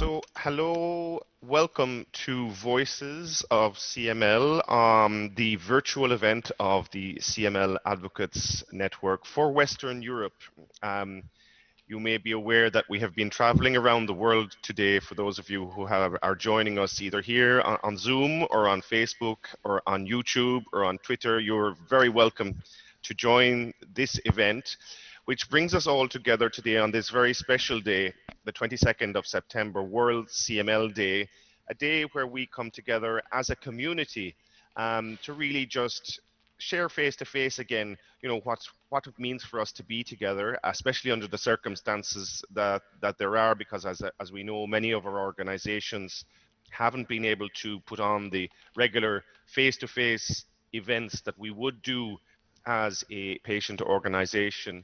So, hello, welcome to Voices of CML, the virtual event of the CML Advocates Network for Western Europe. You may be aware that we have been traveling around the world today. For those of you who are joining us either here on Zoom or on Facebook or on YouTube or on Twitter, you're very welcome to join this event, which brings us all together today on this very special day, the 22nd of September, World CML Day, a day where we come together as a community to really just share face to face again, you know, what it means for us to be together, especially under the circumstances that there are, because as we know, many of our organizations haven't been able to put on the regular face to face events that we would do as a patient organization.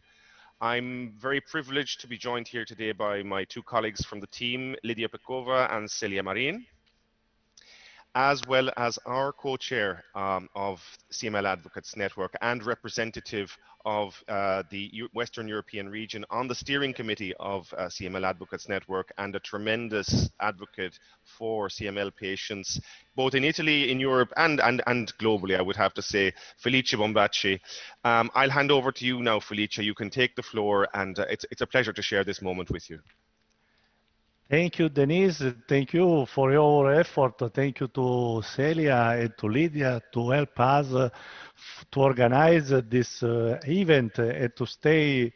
I'm very privileged to be joined here today by my two colleagues from the team, Lydia Pekova and Celia Marin, as well as our co-chair of CML Advocates Network and representative of the Western European region on the steering committee of CML Advocates Network, and a tremendous advocate for CML patients, both in Italy, in Europe, and globally, I would have to say, Felice Bombacci. I'll hand over to you now, Felice. You can take the floor, and it's a pleasure to share this moment with you. Thank you, Denise. Thank you for your effort. Thank you to Celia and to Lydia to help us to organize this event and to stay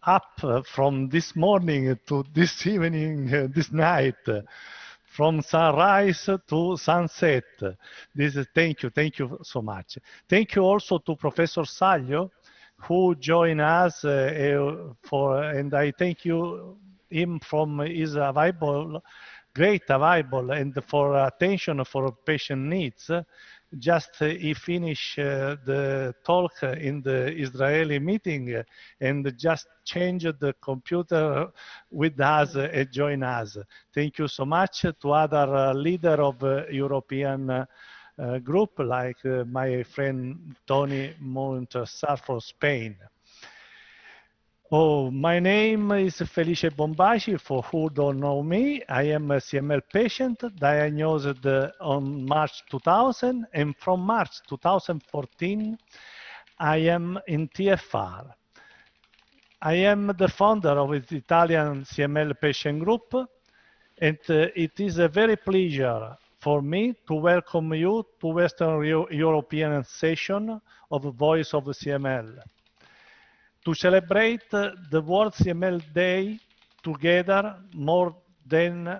up from this morning to this evening, this night, from sunrise to sunset. Thank you so much. Thank you also to Professor Saglio, who joined us and I thank you him from his great available and for attention for patient needs. Just he finished the talk in the Israeli meeting and just changed the computer with us and join us. Thank you so much to other leader of European group like my friend Tony Montessar from Spain. Oh, my name is Felice Bombacci. For who don't know me, I am a CML patient diagnosed on March 2000, and from March 2014, I am in TFR. I am the founder of the Italian CML patient group, and it is a very pleasure for me to welcome you to Western European session of Voice of CML. To celebrate the World CML Day together more than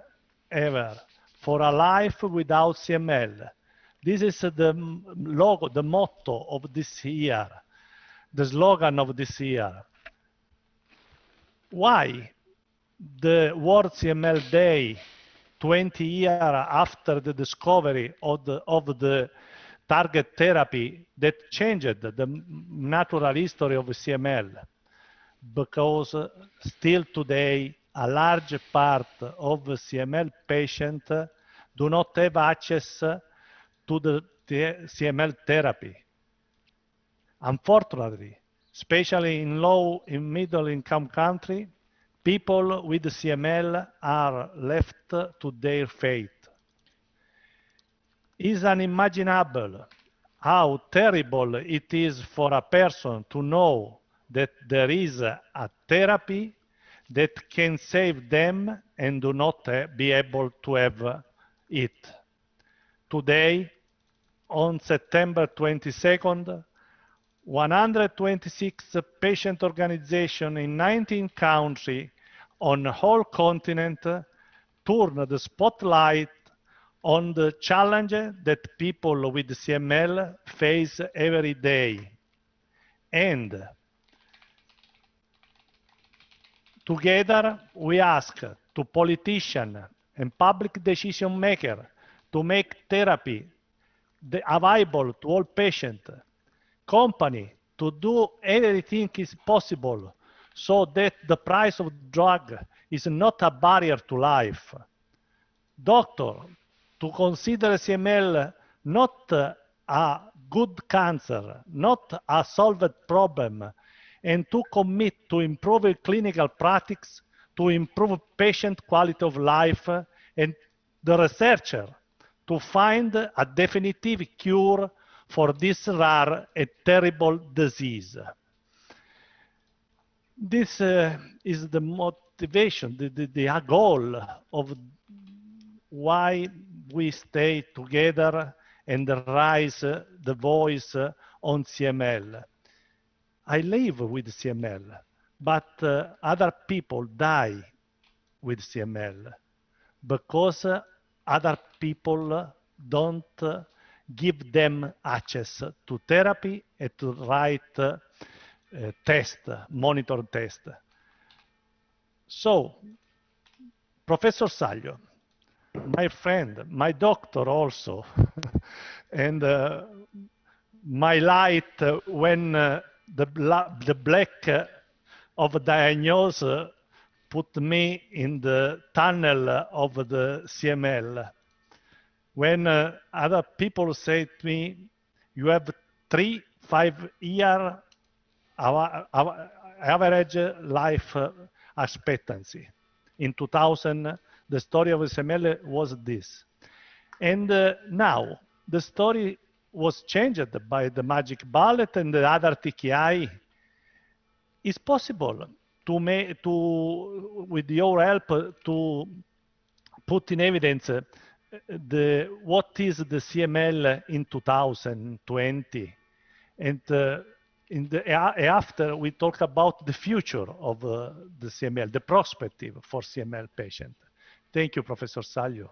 ever for a life without CML. This is the logo, the motto of this year, the slogan of this year. Why the World CML Day 20 years after the discovery of the target therapy that changed the natural history of CML? Because still today a large part of CML patients do not have access to the CML therapy. Unfortunately, especially in low and middle income countries, people with CML are left to their fate. It's unimaginable how terrible it is for a person to know that there is a therapy that can save them and do not be able to have it. Today, on September 22nd, 126 patient organizations in 19 countries on the whole continent turned the spotlight on the challenge that people with CML face every day. And together we ask to politicians and public decision makers to make therapy available to all patients, company to do everything is possible so that the price of drug is not a barrier to life. Doctor, to consider CML not a good cancer, not a solved problem, and to commit to improving clinical practice to improve patient quality of life and the researcher to find a definitive cure for this rare and terrible disease. This is the motivation, the goal of why we stay together and raise the voice on CML. I live with CML, but other people die with CML because other people don't give them access to therapy and to right test, monitor test. So, Professor Saglio, my friend, my doctor also, and my light when the black of diagnosis put me in the tunnel of the CML. When other people say to me, you have 5 year our average life expectancy. In 2000, the story of CML was this. And now the story was changed by the magic bullet and the other TKI. It's possible with your help, to put in evidence what is the CML in 2020, and after we talk about the future of the CML, the perspective for CML patient. Thank you, Professor Saglio.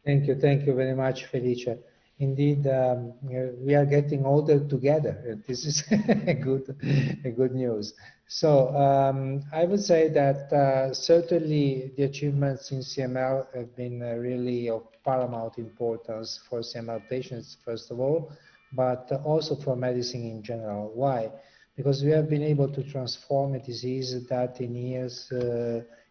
Thank you very much, Felice. Indeed, we are getting older together. This is a good news. So I would say that certainly the achievements in CML have been really of paramount importance for CML patients, first of all, but also for medicine in general. Why? Because we have been able to transform a disease that in years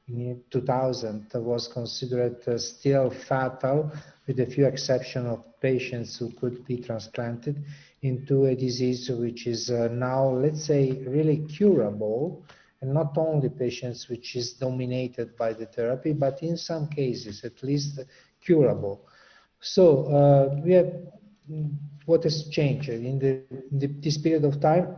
in 2000 was considered still fatal, with a few exceptions of patients who could be transplanted, into a disease which is now, let's say, really curable, and not only patients which is dominated by the therapy, but in some cases at least curable. So we have what has changed in this period of time.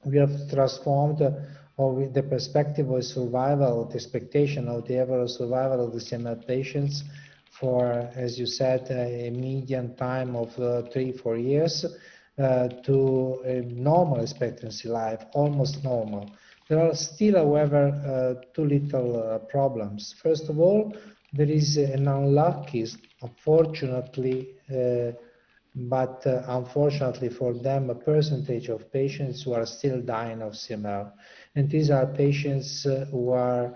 We have transformed the perspective of survival, the expectation of the overall survival of the CML patients for, as you said, a median time of 3-4 years to a normal expectancy life, almost normal. There are still, however, two little problems. First of all, there is an unlucky, unfortunately, but unfortunately for them, a percentage of patients who are still dying of CML. And these are patients who are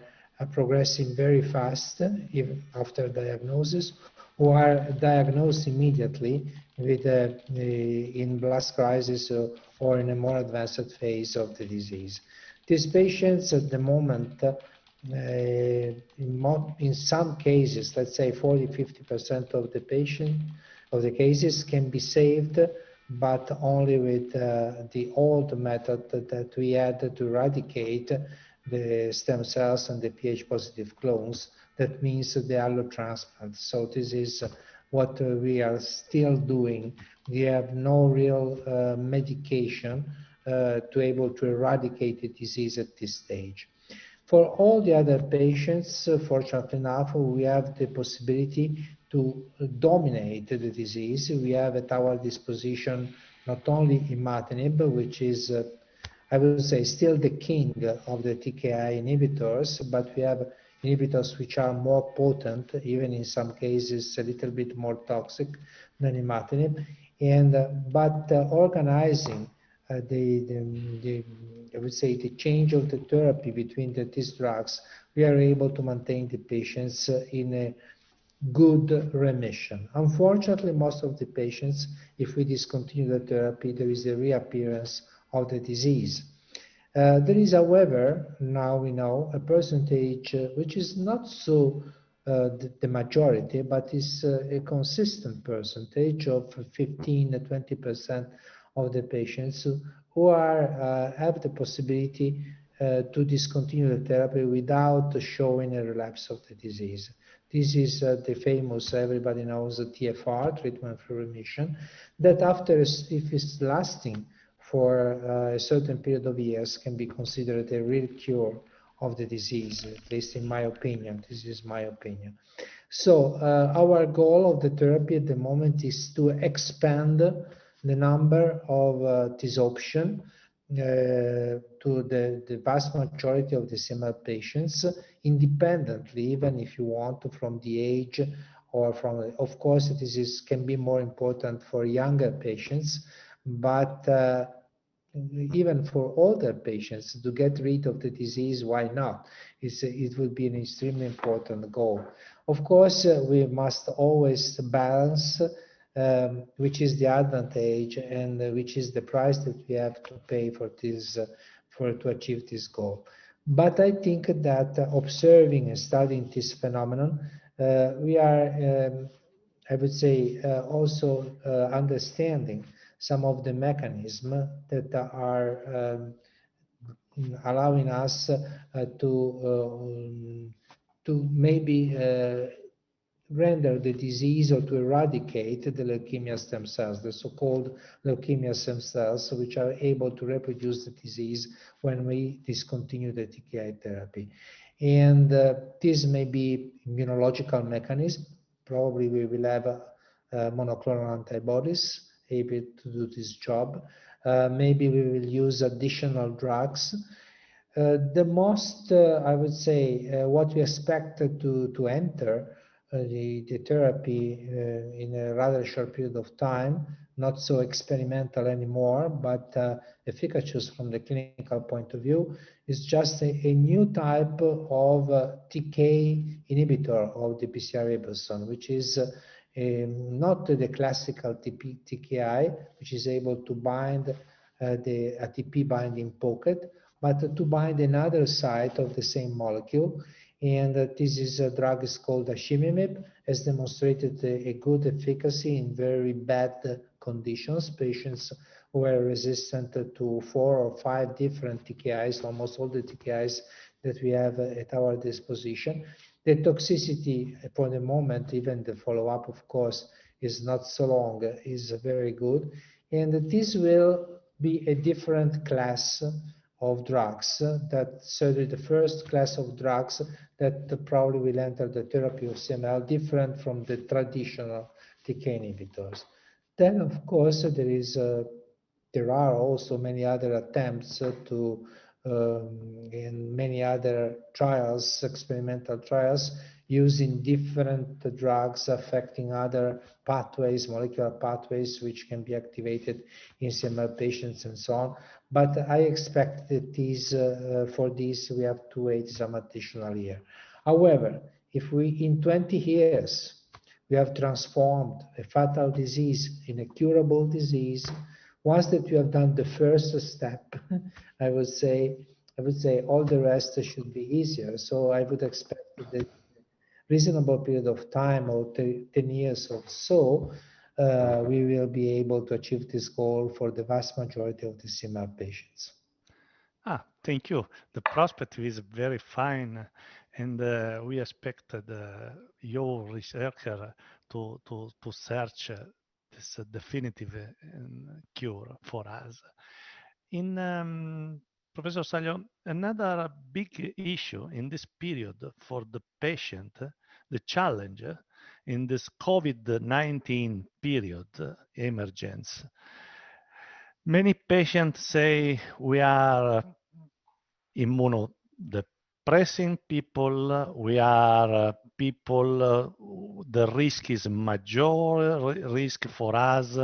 progressing very fast, even after diagnosis, who are diagnosed immediately with in blast crisis or in a more advanced phase of the disease. These patients at the moment, in some cases, let's say 40-50% of the cases can be saved, but only with the old method that we had to eradicate the stem cells and the pH positive clones. That means the allotransplant. So this is what we are still doing. We have no real medication to able to eradicate the disease at this stage. For all the other patients, fortunately enough, we have the possibility to dominate the disease. We have at our disposition not only imatinib, which is, I would say, still the king of the TKI inhibitors, but we have inhibitors which are more potent, even in some cases a little bit more toxic than imatinib. And but organizing I would say the change of the therapy between these drugs, we are able to maintain the patients in a good remission. Unfortunately, most of the patients, if we discontinue the therapy, there is a reappearance of the disease. There is, however, now we know, a percentage which is not so the majority, but is a consistent percentage of 15-20% of the patients who are have the possibility to discontinue the therapy without showing a relapse of the disease. This is the famous, everybody knows, the TFR, treatment for remission, that after, if it's lasting for a certain period of years, can be considered a real cure of the disease, at least in my opinion. This is my opinion. So our goal of the therapy at the moment is to expand the number of this option to the vast majority of the CML patients, independently, even if you want, from the age or from, of course, can be more important for younger patients, but even for older patients, to get rid of the disease, why not? It would be an extremely important goal. Of course, we must always balance which is the advantage and which is the price that we have to pay for this, to achieve this goal. But I think that observing and studying this phenomenon, we are, I would say, also understanding some of the mechanisms that are allowing us to maybe render the disease or to eradicate the leukemia stem cells, the so-called leukemia stem cells, which are able to reproduce the disease when we discontinue the TKI therapy. And this may be immunological mechanism. Probably we will have monoclonal antibodies able to do this job. Maybe we will use additional drugs. The most, I would say, what we expect to enter the therapy in a rather short period of time, not so experimental anymore, but efficacious from the clinical point of view, is just a new type of TK inhibitor of the BCR-ABL, which is not the classical TKI, which is able to bind the ATP binding pocket, but to bind another site of the same molecule. And this drug is called asciminib, has demonstrated a good efficacy in very bad conditions. Patients who are resistant to 4 or 5 different TKIs, almost all the TKIs that we have at our disposition. The toxicity for the moment, even the follow-up, of course, is not so long, is very good. And this will be a different class of drugs, that certainly the first class of drugs that probably will enter the therapy of CML, different from the traditional TK inhibitors. Then, of course, there are also many other attempts in many other trials, experimental trials, using different drugs affecting other pathways, molecular pathways, which can be activated in CML patients and so on. But I expect that for this we have to wait some additional year. However, if we in 20 years we have transformed a fatal disease in a curable disease, once that you have done the first step, I would say all the rest should be easier. So I would expect that reasonable period of time, or 10 years or so, we will be able to achieve this goal for the vast majority of the CML patients. Thank you. The prospect is very fine, and we expect your researcher to search this definitive cure for us. Professor Saglio, another big issue in this period for the patient, the challenge in this COVID-19 period emergence. Many patients say we are immunodepressing people, we are people, the risk is major risk for us,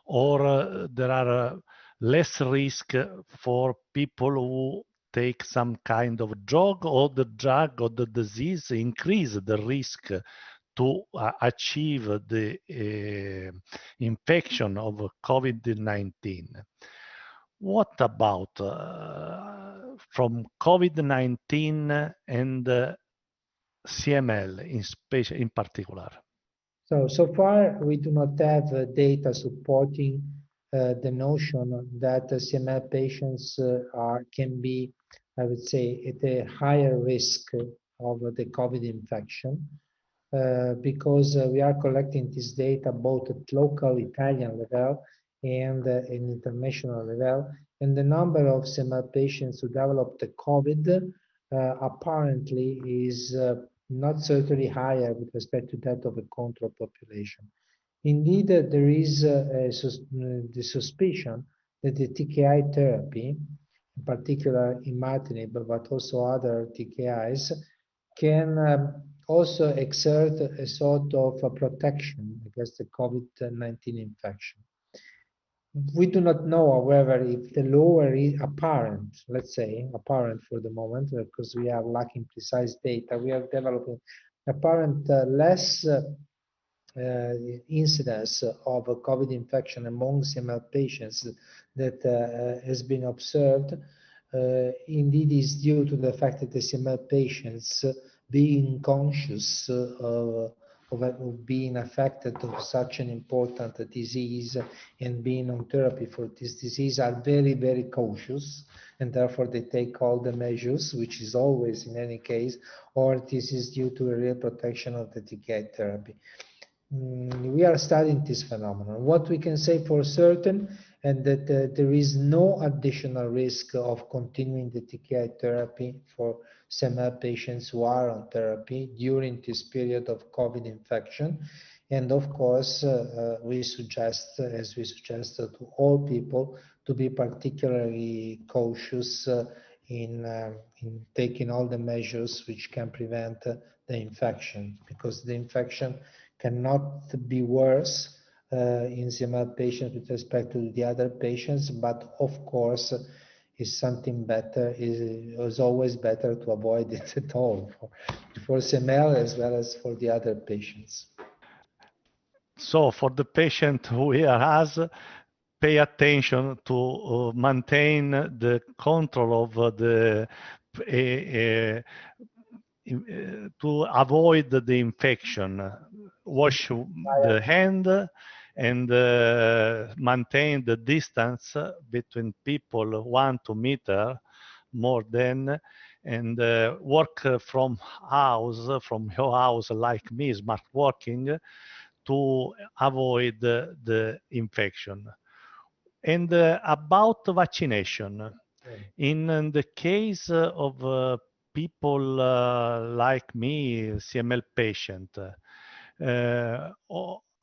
or there are less risk for people who take some kind of drug, or the drug or the disease increase the risk to achieve the infection of COVID-19. What about from COVID-19 and CML in particular? So far we do not have data supporting the notion that CML patients can be, I would say, at a higher risk of the COVID infection because we are collecting this data both at local Italian level and in international level. And the number of CML patients who developed the COVID apparently is not certainly higher with respect to that of a control population. Indeed, there is the suspicion that the TKI therapy, in particular imatinib, but also other TKIs, can also exert a sort of a protection against the COVID-19 infection. We do not know, however, if the lower is apparent, let's say, apparent for the moment, because we are lacking precise data, we are developing apparent less incidence of a COVID infection among CML patients that has been observed, indeed is due to the fact that the CML patients being conscious of being affected of such an important disease and being on therapy for this disease are very, very cautious, and therefore they take all the measures, which is always in any case, or this is due to a real protection of the TKI therapy. We are studying this phenomenon. What we can say for certain, and that there is no additional risk of continuing the TKI therapy for CML patients who are on therapy during this period of COVID infection. And of course, we suggest, as we suggest to all people, to be particularly cautious in taking all the measures which can prevent the infection, because the infection cannot be worse in CML patients with respect to the other patients, but of course is something better, is always better to avoid it at all for CML as well as for the other patients. So for the patient who hear us, pay attention to maintain the control of the to avoid the infection. Wash the hand and maintain the distance between people 1-2 meters more than, and work from your house like me, smart working, to avoid the infection. And about vaccination, in the case of people like me, CML patient,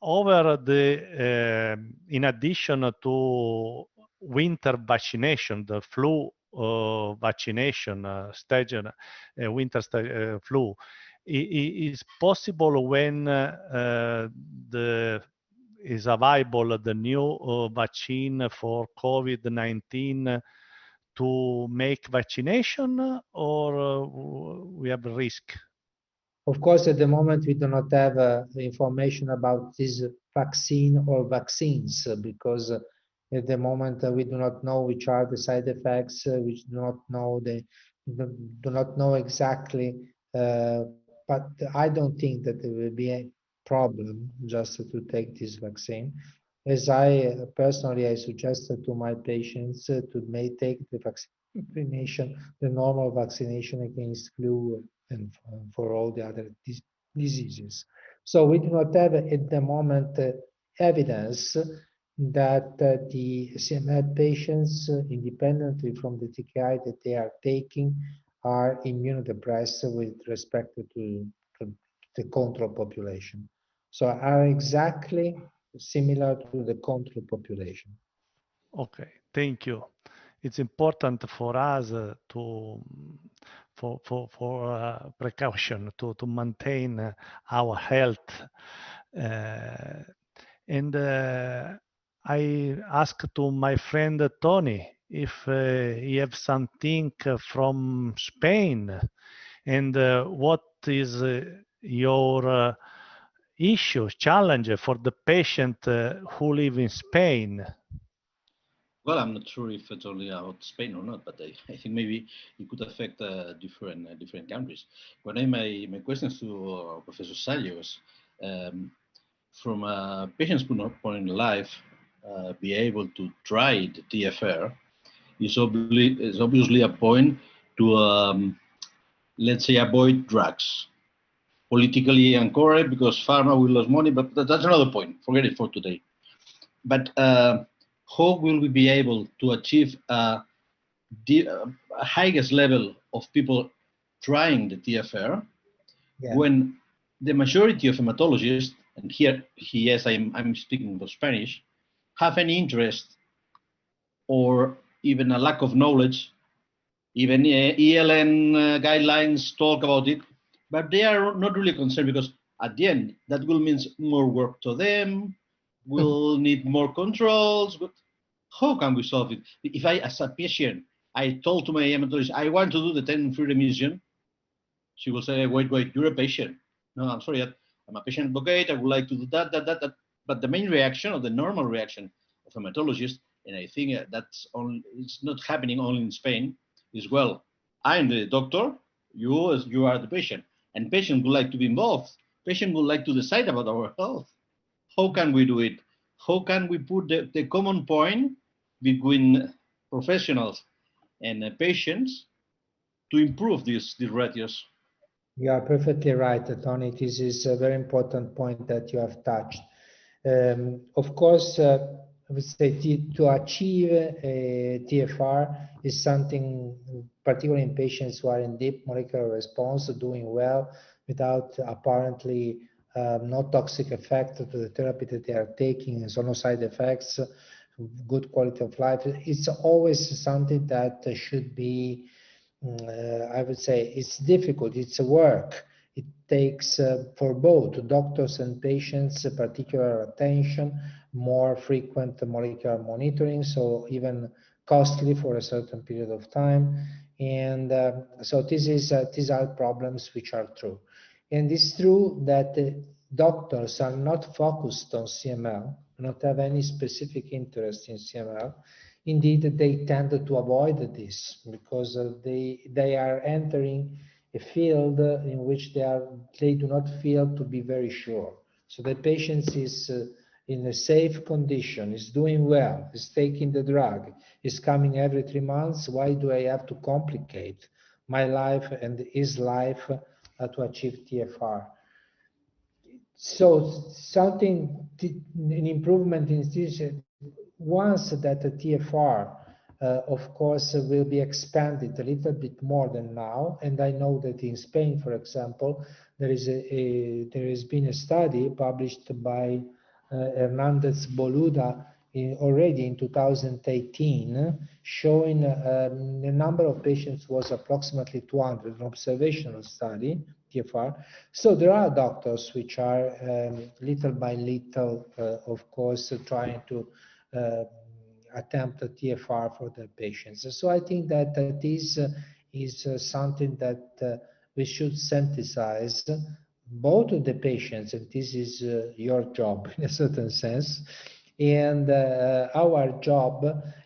over the in addition to winter vaccination, the flu vaccination stage, winter flu, is possible when the is available the new vaccine for COVID-19 to make vaccination, or we have risk? Of course, at the moment, we do not have information about this vaccine or vaccines because at the moment we do not know which are the side effects, which do not know exactly. But I don't think that there will be a problem just to take this vaccine. As I personally, I suggested to my patients to may take the vaccination, the normal vaccination against flu and for all the other diseases. So we do not have at the moment evidence that the CML patients, independently from the TKI that they are taking, are immunodepressed with respect to the control population. So are exactly similar to the control population. Okay, thank you. It's important for us to for precaution to maintain our health, and I asked to my friend Tony if he have something from Spain, and what is your issue, challenge for the patient who live in Spain? Well, I'm not sure if it's only about Spain or not, but I think maybe it could affect different countries. When I my questions to Professor Sayos, from a patient's point of life, be able to try the TFR is obviously a point to, let's say, avoid drugs. Politically incorrect because pharma will lose money, but that's another point. Forget it for today. But how will we be able to achieve the highest level of people trying the TFR when the majority of hematologists, and here, yes, I'm speaking for Spanish, have any interest or even a lack of knowledge. Even ELN guidelines talk about it, but they are not really concerned because at the end, that will mean more work to them, will need more controls. But how can we solve it? If I, as a patient, I told to my hematologist, I want to do the 10-free remission, she will say, wait, you're a patient. No, I'm sorry, I'm a patient advocate. I would like to do that. But the main reaction or the normal reaction of hematologist, and I think it's not happening only in Spain, is, well, I'm the doctor, you are the patient, and patient would like to be involved. Patient would like to decide about our health. How can we do it? How can we put the common point between professionals and patients to improve these ratios? You are perfectly right, Tony. This is a very important point that you have touched. Of course, I would say to achieve a TFR is something, particularly in patients who are in deep molecular response, doing well without apparently no toxic effect to the therapy that they are taking, and so no side effects, good quality of life. It's always something that should be, I would say, it's difficult, it's a work. It takes for both doctors and patients particular attention, more frequent molecular monitoring, so even costly for a certain period of time. And so these are problems which are true. And it's true that doctors are not focused on CML, not have any specific interest in CML. Indeed, they tend to avoid this because they are entering a field in which they do not feel to be very sure. So the patient is in a safe condition, is doing well, is taking the drug, is coming every 3 months. Why do I have to complicate my life and his life to achieve TFR? So an improvement in this, once that the TFR, of course, will be expanded a little bit more than now. And I know that in Spain, for example, there has been a study published by Hernandez Boluda already in 2018, showing the number of patients was approximately 200, an observational study, TFR. So there are doctors which are little by little, of course, trying to attempt a TFR for the patients. So I think that this is something that we should synthesize both of the patients, and this is your job in a certain sense, and our job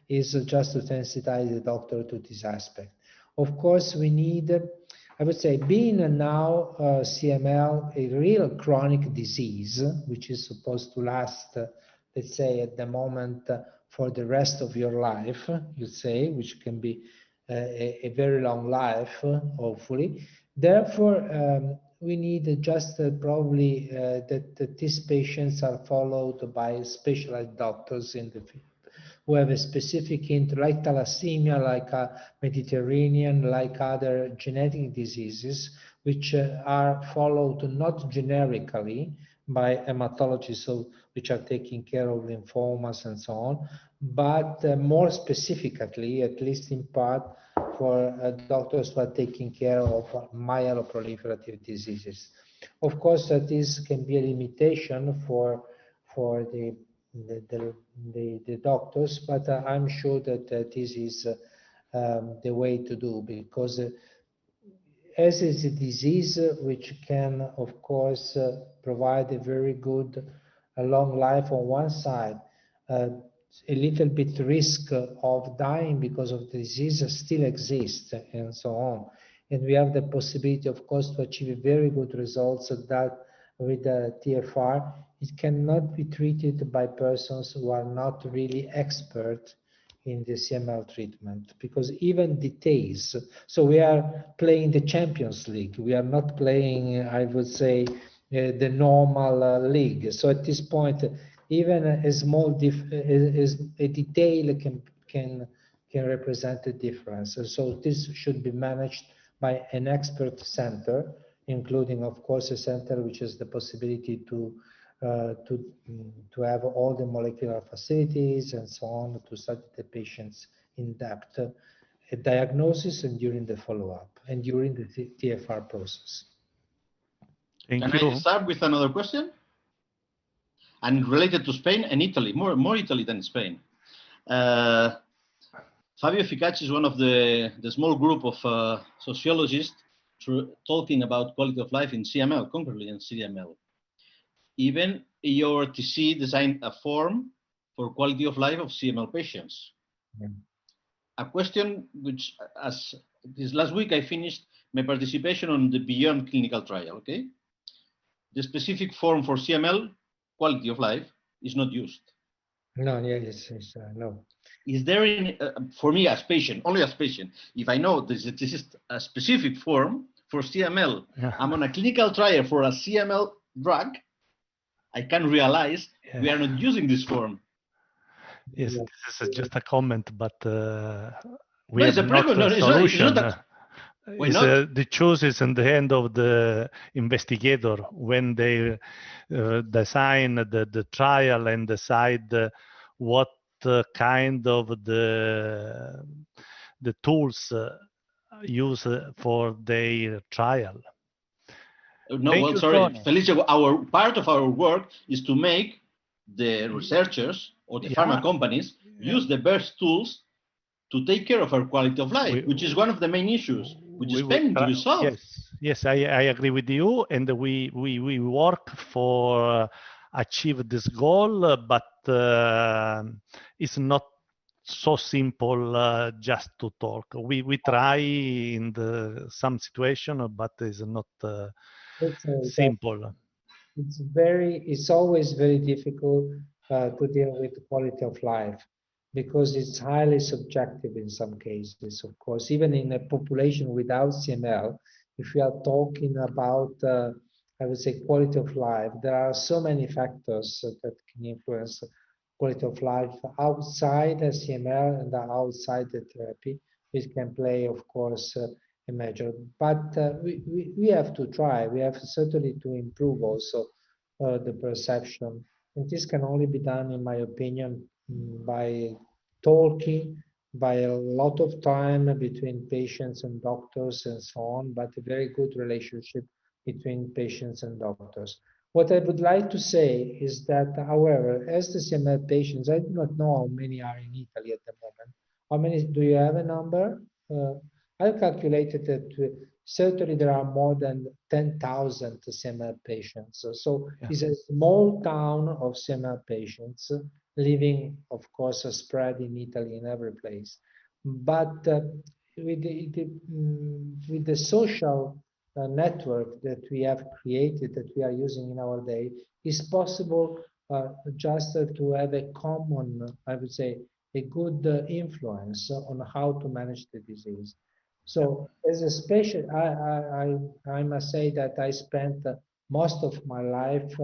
is just to sensitize the doctor to this aspect. Of course, we need, I would say, being now CML a real chronic disease, which is supposed to last, let's say, at the moment for the rest of your life, you say, which can be a very long life, hopefully. Therefore, we need just probably that these patients are followed by specialized doctors in the field who have a specific interest, like thalassemia, like Mediterranean, like other genetic diseases, which are followed not generically by hematologists, so which are taking care of lymphomas and so on, but more specifically, at least in part, for doctors who are taking care of myeloproliferative diseases. Of course, this can be a limitation for the doctors, but I'm sure that this is the way to do, because as is a disease which can, of course, provide a very good long life on one side, a little bit risk of dying because of the disease still exists, and so on. And we have the possibility, of course, to achieve very good results that with the TFR, it cannot be treated by persons who are not really expert in the CML treatment, because even details, so we are playing the Champions League, we are not playing, I would say, the normal league. So at this point, even a small a detail can represent a difference. So this should be managed by an expert center, including, of course, a center which has the possibility to have all the molecular facilities and so on, to study the patients in depth, at diagnosis and during the follow-up and during the TFR process. Thank Can I you. start with another question? And related to Spain and Italy, more Italy than Spain. Fabio Ficacci is one of the small group of sociologists talking about quality of life in CML, concretely in CML. Even EORTC designed a form for quality of life of CML patients. Yeah. A question which, as this last week, I finished my participation on the Beyond clinical trial, okay? The specific form for CML, quality of life, is not used. No, yes, no. Is there, for me as patient, only as patient, if I know this is a specific form for CML, I'm on a clinical trial for a CML drug, I can realize we are not using this form. Yes, this is just a comment, but we No, have it's a not problem. No, a it's not solution. that. Why not? The choice is in the hand of the investigator when they design the trial and decide what kind of the tools use for their trial. No, Thank well, you, sorry, Tony. Felicia. Our part of our work is to make the researchers or the pharma companies use the best tools to take care of our quality of life, which is one of the main issues, which is pending to be solved. Yes, I agree with you, and we work for achieve this goal, but it's not so simple just to talk. We try in some situation, but it's not simple. It's always very difficult to deal with quality of life, because it's highly subjective in some cases, of course. Even in a population without CML, if we are talking about, I would say, quality of life, there are so many factors that can influence quality of life outside the CML and outside the therapy, which can play, of course, a major. But we have to try. We have certainly to improve also the perception. And this can only be done, in my opinion, by talking, by a lot of time between patients and doctors and so on, but a very good relationship between patients and doctors. What I would like to say is that, however, as the CML patients, I do not know how many are in Italy at the moment. How many, do you have a number? I've calculated that certainly there are more than 10,000 CML patients. So it's a small town of CML patients living, of course, spread in Italy in every place. But with the social network that we have created, that we are using in our day, it's possible just to have a common, I would say, a good influence on how to manage the disease. So as a special, I must say that I spent most of my life,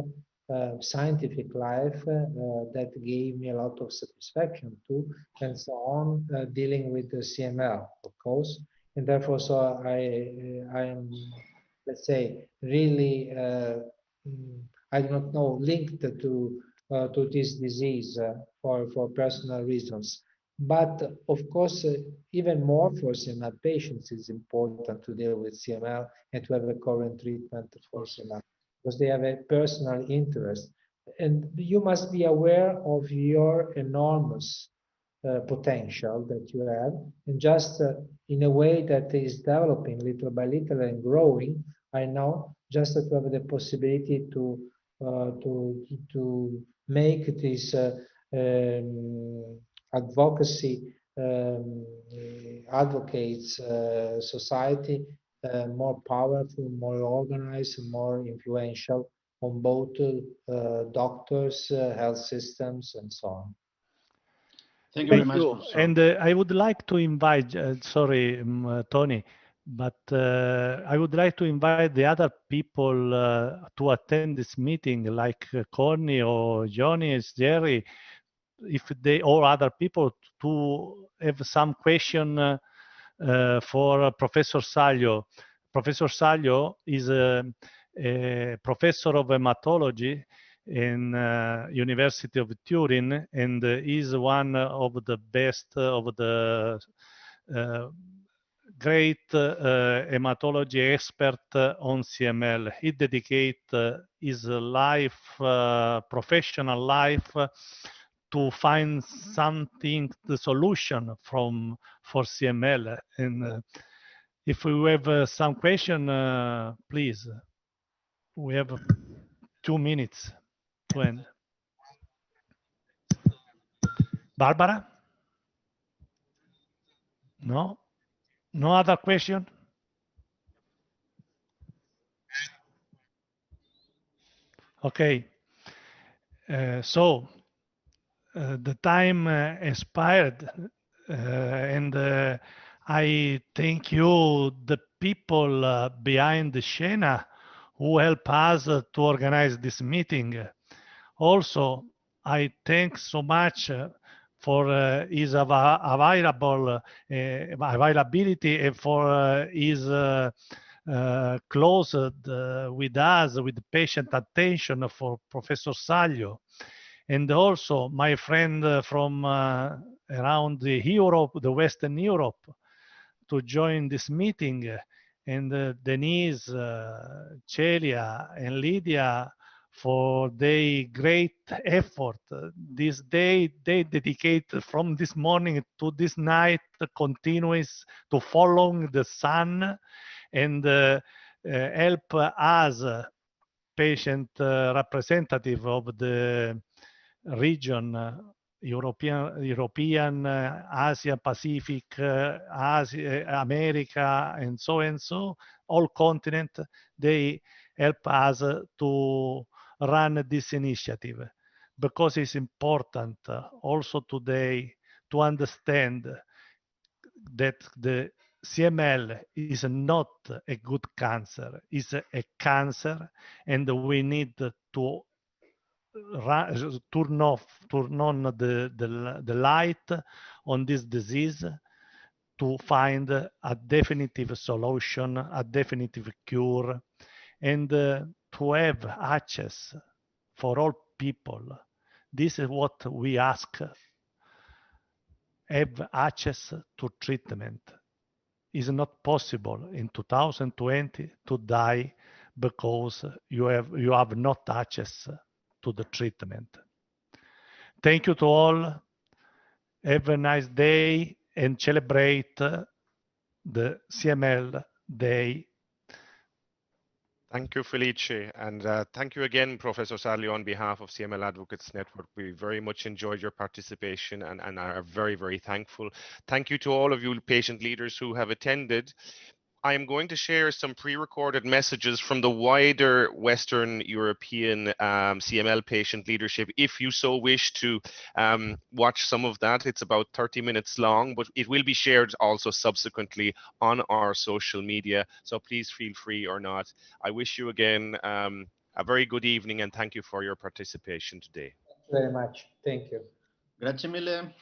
scientific life, that gave me a lot of satisfaction too, and so on, dealing with the CML, of course. And therefore, so I am, let's say, really, I do not know, linked to this disease for personal reasons. But of course, even more for CML patients, it's important to deal with CML and to have a current treatment for CML, because they have a personal interest. And you must be aware of your enormous potential that you have, and just in a way that is developing little by little and growing. I know, just to have the possibility to make this advocacy advocates society more powerful, more organized, more influential, on both doctors, health systems, and so on. Thank you very Thank much, you. Professor. And I would like to invite, sorry, Tony, but I would like to invite the other people to attend this meeting, like Connie or Johnny, Jerry, if they or other people to have some question for Professor Saglio. Professor Saglio is a professor of hematology in University of Turin and is one of the best of the great hematology expert on CML. He dedicates his life, professional life, to find something, the solution for CML. And if we have some question, please, we have 2 minutes to end. Barbara? No? No other question? Okay. So the time expired, and I thank you, the people behind the scena who help us to organize this meeting. Also, I thank so much for his availability and for his close with us, with patient attention for Professor Saglio. And also my friend from around Europe, the Western Europe, to join this meeting. And Denise, Celia, and Lydia for their great effort. This day they dedicate from this morning to this night, continuous to following the sun and help us, patient representative of the region, European, Asia Pacific, Asia, America, and so, all continent, they help us to run this initiative because it's important also today to understand that the CML is not a good cancer, it's a cancer, and we need to turn on the light on this disease to find a definitive solution, a definitive cure, and to have access for all people. This is what we ask. Have access to treatment. It's not possible in 2020 to die because you have not access to the treatment. Thank you to all. Have a nice day and celebrate the CML Day. Thank you, Felice, and thank you again, Professor Saglio, on behalf of CML Advocates Network. We very much enjoyed your participation and are very, very thankful. Thank you to all of you patient leaders who have attended. I am going to share some pre-recorded messages from the wider Western European CML patient leadership. If you so wish to watch some of that, it's about 30 minutes long, but it will be shared also subsequently on our social media. So please feel free or not. I wish you again a very good evening and thank you for your participation today. Thank you very much. Thank you. Grazie mille.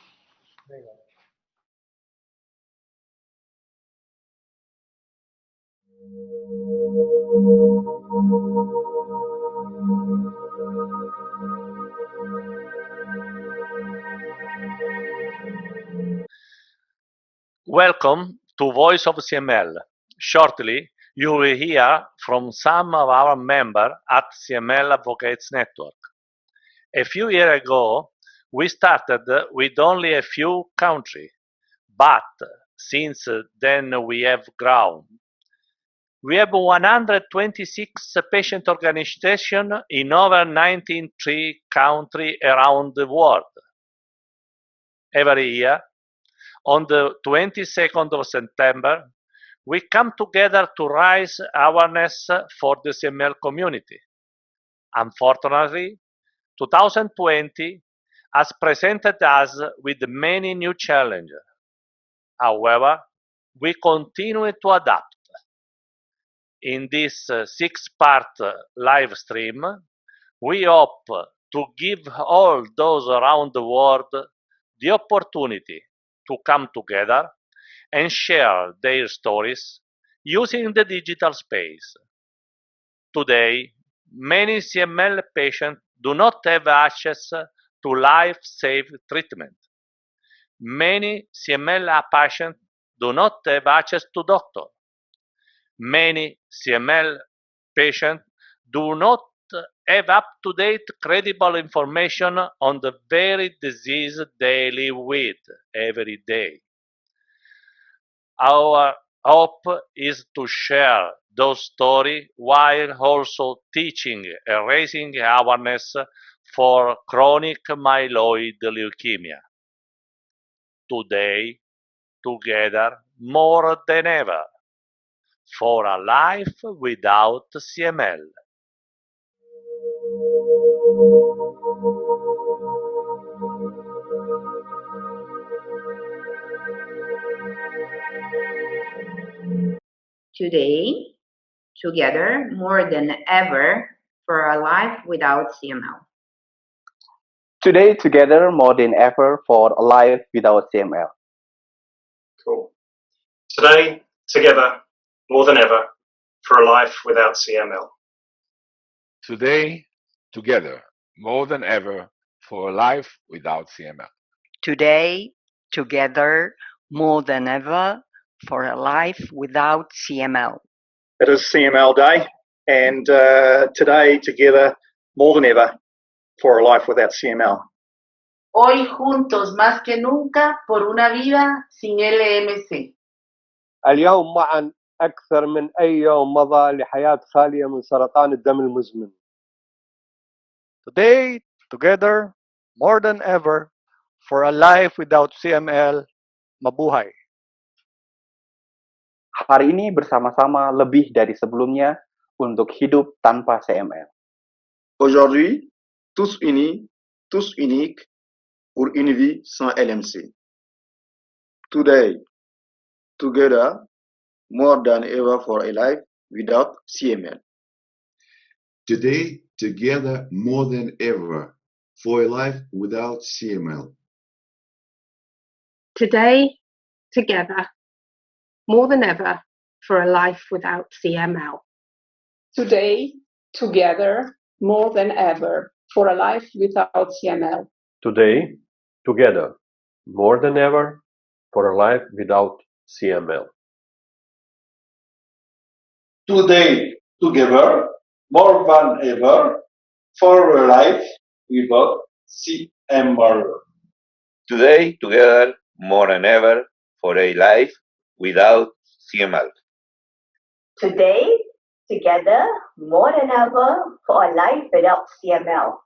Welcome to Voice of CML. Shortly, you will hear from some of our members at CML Advocates Network. A few years ago, we started with only a few countries, but since then we have grown. We have 126 patient organizations in over 93 countries around the world. Every year, on the 22nd of September, we come together to raise awareness for the CML community. Unfortunately, 2020 has presented us with many new challenges. However, we continue to adapt. In this six-part live stream, we hope to give all those around the world the opportunity to come together and share their stories using the digital space. Today, many CML patients do not have access to life-saving treatment. Many CML patients do not have access to doctor. Many CML patients do not have up-to-date credible information on the very disease they live with every day. Our hope is to share those stories while also teaching and raising awareness for chronic myeloid leukemia. Today, together more than ever, for a life without CML. Today, together more than ever for a life without CML. Today, together more than ever for a life without CML. Cool. Today, together more than ever for a life without CML. Today, together more than ever for a life without CML. Today, together more than ever for a life without CML. It is CML Day, and today, together more than ever for a life without CML. Hoy juntos más que nunca por una vida sin LMC. اليوم معا أكثر من أي يوم مضى لحياة خالية من سرطان الدم المزمن. Today, together more than ever for a life without CML. Mabuhay. Hari ini bersama-sama lebih dari sebelumnya untuk hidup tanpa CML. Aujourd'hui, tous unis, tous uniques pour une vie sans LMC. Today, together, more than ever for a life without CML. Today, together more than ever for a life without CML. Today, together more than ever for a life without CML. Today, together more than ever for a life without CML. Today, together more than ever for a life without CML. Today, together more than ever for a life without CML. Today, together more than ever for a life without CML. Today, together more than ever for a life without CML.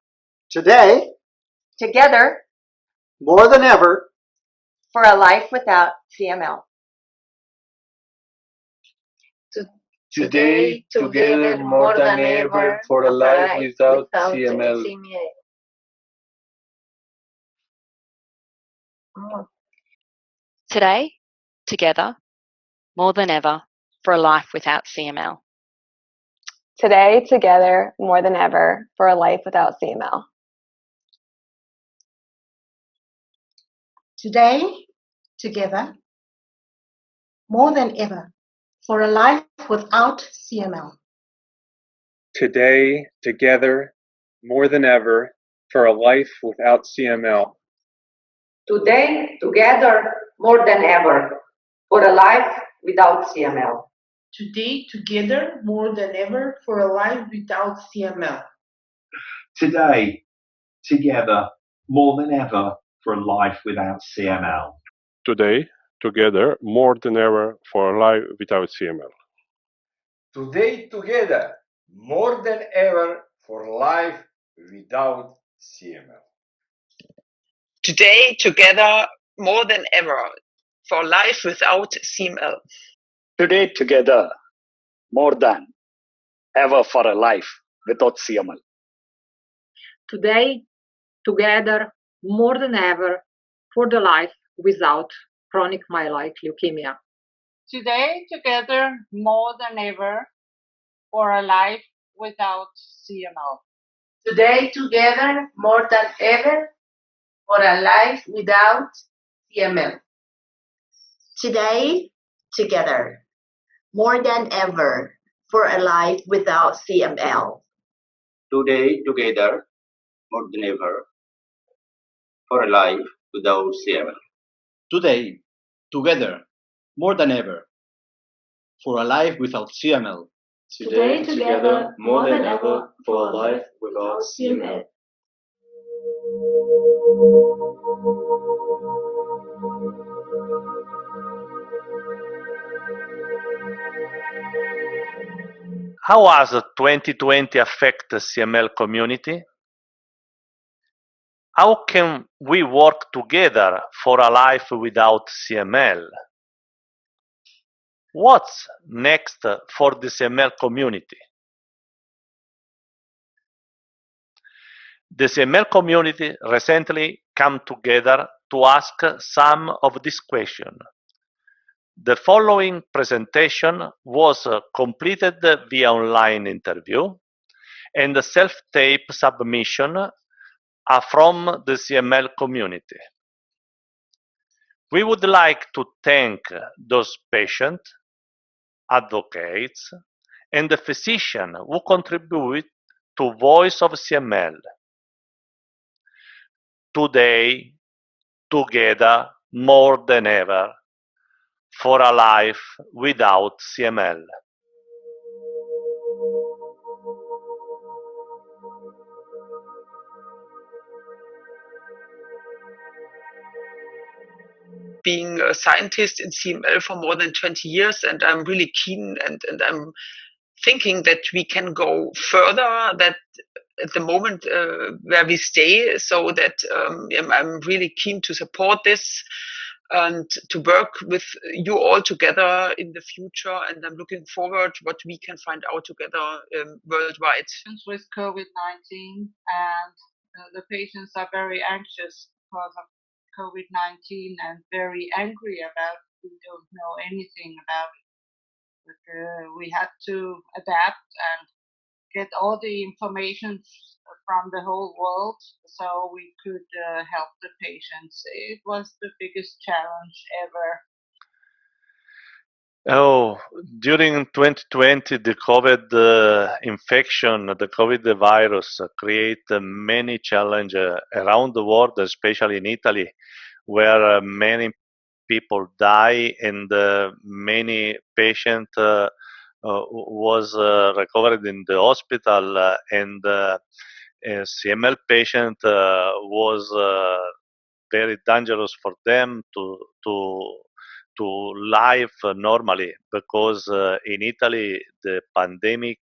Today, Together more than ever for a life without CML. Today, together more than ever for a life without CML. Today, together more than ever for a life without CML. Today, together more than ever for a life without CML. Today, together more than ever for a life without CML. Today, together more than ever for a life without CML. Today, together more than ever for a life without CML. Today, together more than ever for a life without CML. Today, together more than ever for a life without CML. Today, together more than ever for a life without CML. Today, together more than ever for life without CML. Today, together more than ever for life without CML. Today, together more than ever for a life without CML. Today, together, more than ever, for the life without chronic myeloid leukemia. Today, together, more than ever, for a life without CML. Today, together, more than ever, for a life without CML. Today, together, more than ever, for a life without CML. Today, together, more than ever, for a life without CML. Today, together, more than ever, for a life without CML. Today, together, more than ever, for a life without CML. How has 2020 affect the CML community? How can we work together for a life without CML? What's next for the CML community? The CML community recently came together to ask some of these questions. The following presentation was completed via online interview and the self-tape submission are from the CML community. We would like to thank those patients, advocates, and the physician who contribute to Voice of CML. Today, together, more than ever, for a life without CML. Being a scientist in CML for more than 20 years, and I'm really keen and I'm thinking that we can go further, that at the moment where we stay, so that I'm really keen to support this and to work with you all together in the future, and I'm looking forward what we can find out together worldwide. With COVID-19, and the patients are very anxious because of COVID-19 and very angry about it. We don't know anything about it. But we had to adapt and get all the information from the whole world so we could help the patients. It was the biggest challenge ever. Oh, during 2020, the COVID infection, the COVID virus created many challenges around the world, especially in Italy, where many people die and many patients was recovered in the hospital and a CML patient was very dangerous for them to live normally, because in Italy the pandemic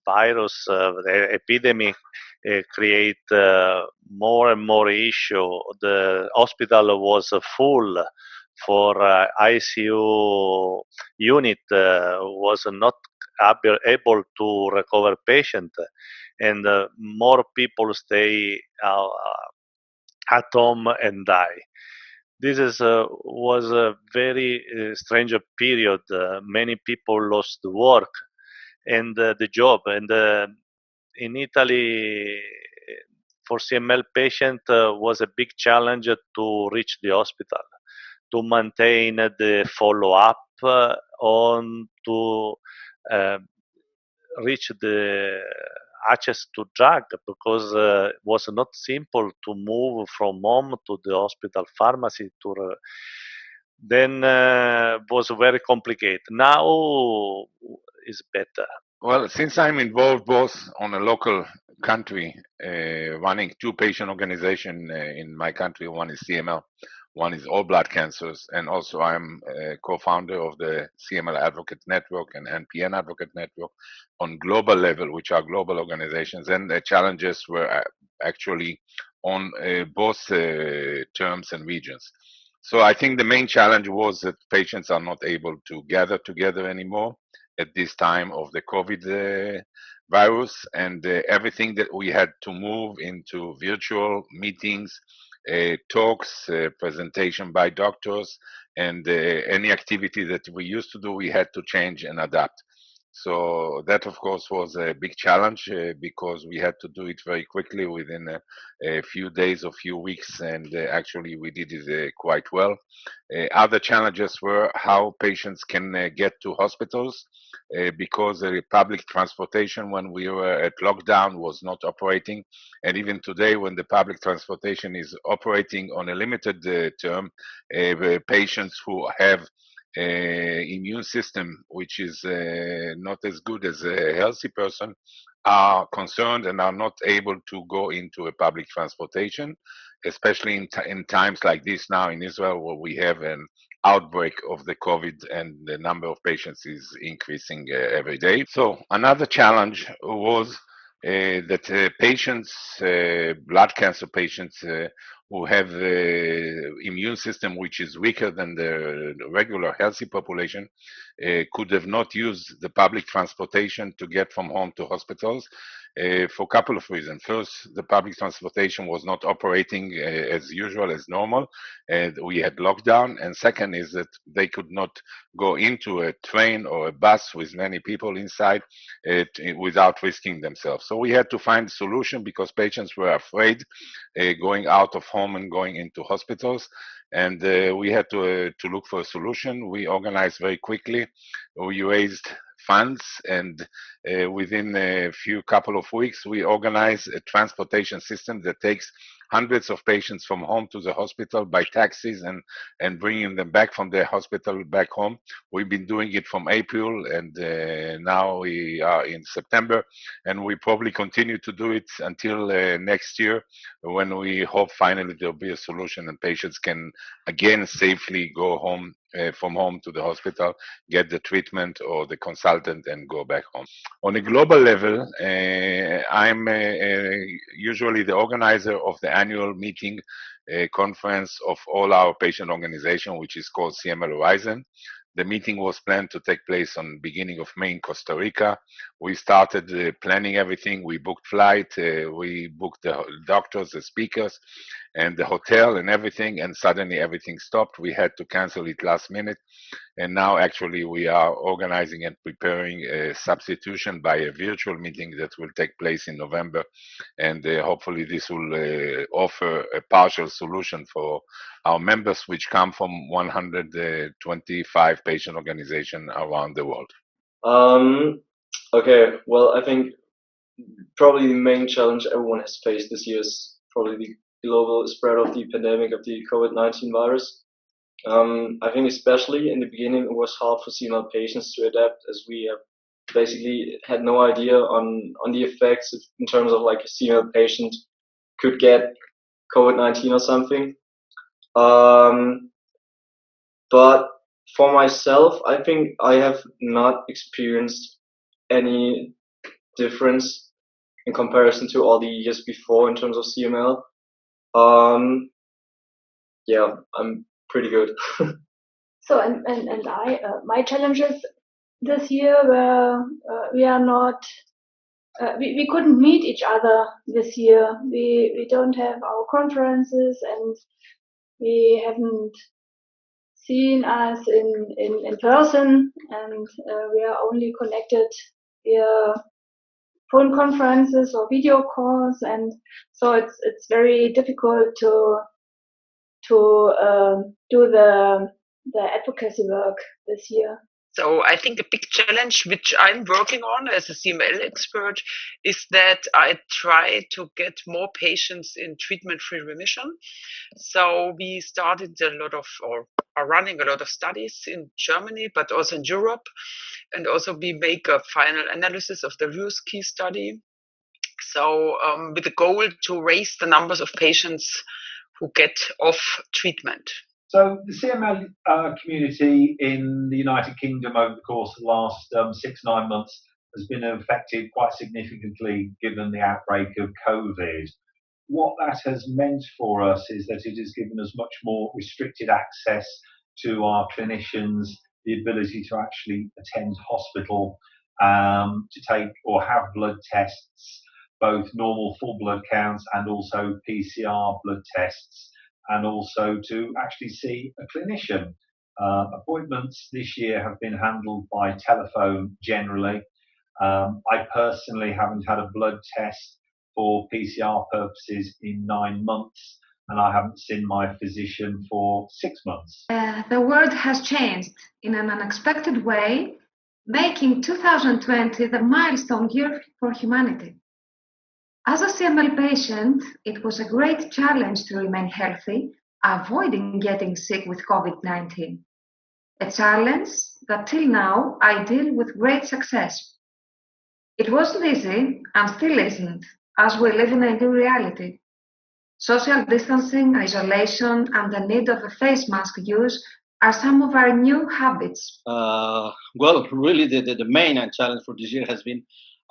virus epidemic create more and more issue. The hospital was full for ICU unit was not able to recover patient, and more people stay at home and die. This was a very strange period. Many people lost work and the job. And in Italy, for CML patient, was a big challenge to reach the hospital, to maintain the follow-up on to reach the access to drug, because it was not simple to move from home to the hospital pharmacy to then was very complicated. Now is better. Well, since I'm involved both on a local country, running two patient organizations in my country, one is CML, one is all blood cancers, and also I'm a co-founder of the CML Advocate Network and NPN Advocate Network on global level, which are global organizations, and the challenges were actually on both terms and regions. So I think the main challenge was that patients are not able to gather together anymore, at this time of the COVID virus, and everything that we had to move into virtual meetings, talks, presentation by doctors, and any activity that we used to do, we had to change and adapt. So that, of course, was a big challenge because we had to do it very quickly within a few days or few weeks, and actually we did it quite well. Other challenges were how patients can get to hospitals because the public transportation when we were at lockdown was not operating. And even today, when the public transportation is operating on a limited term, the patients who have immune system which is not as good as a healthy person are concerned and are not able to go into a public transportation, especially in times like this now in Israel where we have an outbreak of the COVID and the number of patients is increasing every day. So another challenge was that patients, blood cancer patients who have immune system which is weaker than the regular healthy population could have not used the public transportation to get from home to hospitals for a couple of reasons. First, the public transportation was not operating as usual, as normal, and we had lockdown. And second is that they could not go into a train or a bus with many people inside without risking themselves. So we had to find a solution because patients were afraid going out of home and going into hospitals. And we had to look for a solution. We organized very quickly. We raised funds, and within a few couple of weeks, we organized a transportation system that takes hundreds of patients from home to the hospital by taxis and bringing them back from the hospital back home. We've been doing it from April, and now we are in September, and we probably continue to do it until next year, when we hope finally there'll be a solution and patients can again safely go home from home to the hospital, get the treatment or the consultant, and go back home. On a global level, I'm usually the organizer of the annual meeting conference of all our patient organization, which is called CML Horizon. The meeting was planned to take place on beginning of May in Costa Rica. We started planning everything. We booked flight, we booked the doctors, the speakers, and the hotel and everything, and suddenly everything stopped. We had to cancel it last minute. And now actually we are organizing and preparing a substitution by a virtual meeting that will take place in November. And hopefully this will offer a partial solution for our members, which come from 125 patient organizations around the world. Okay, well, I think probably the main challenge everyone has faced this year is probably the global spread of the pandemic of the COVID-19 virus. I think especially in the beginning it was hard for CML patients to adapt, as we have basically had no idea on the effects in terms of like a CML patient could get COVID-19 or something. But for myself, I think I have not experienced any difference in comparison to all the years before in terms of CML. Yeah, I'm pretty good. So my challenges this year were we couldn't meet each other this year. We don't have our conferences, and we haven't seen us in person, and we are only connected via phone conferences or video calls, and so it's very difficult to do the advocacy work this year. So I think a big challenge which I'm working on as a CML expert is that I try to get more patients in treatment-free remission. So we started or are running a lot of studies in Germany, but also in Europe. And also we make a final analysis of the RUSKI study. So with the goal to raise the numbers of patients who get off treatment. So the CML community in the United Kingdom over the course of the last 6-9 months has been affected quite significantly given the outbreak of COVID. What that has meant for us is that it has given us much more restricted access to our clinicians the ability to actually attend hospital, to take or have blood tests, both normal full blood counts and also PCR blood tests, and also to actually see a clinician. Appointments this year have been handled by telephone generally. I personally haven't had a blood test for PCR purposes in 9 months, and I haven't seen my physician for 6 months. The world has changed in an unexpected way, making 2020 the milestone year for humanity. As a CML patient, it was a great challenge to remain healthy, avoiding getting sick with COVID-19. A challenge that till now I deal with great success. It wasn't easy and still isn't, as we live in a new reality. Social distancing, isolation, and the need of a face mask use are some of our new habits. Well, really, the main challenge for this year has been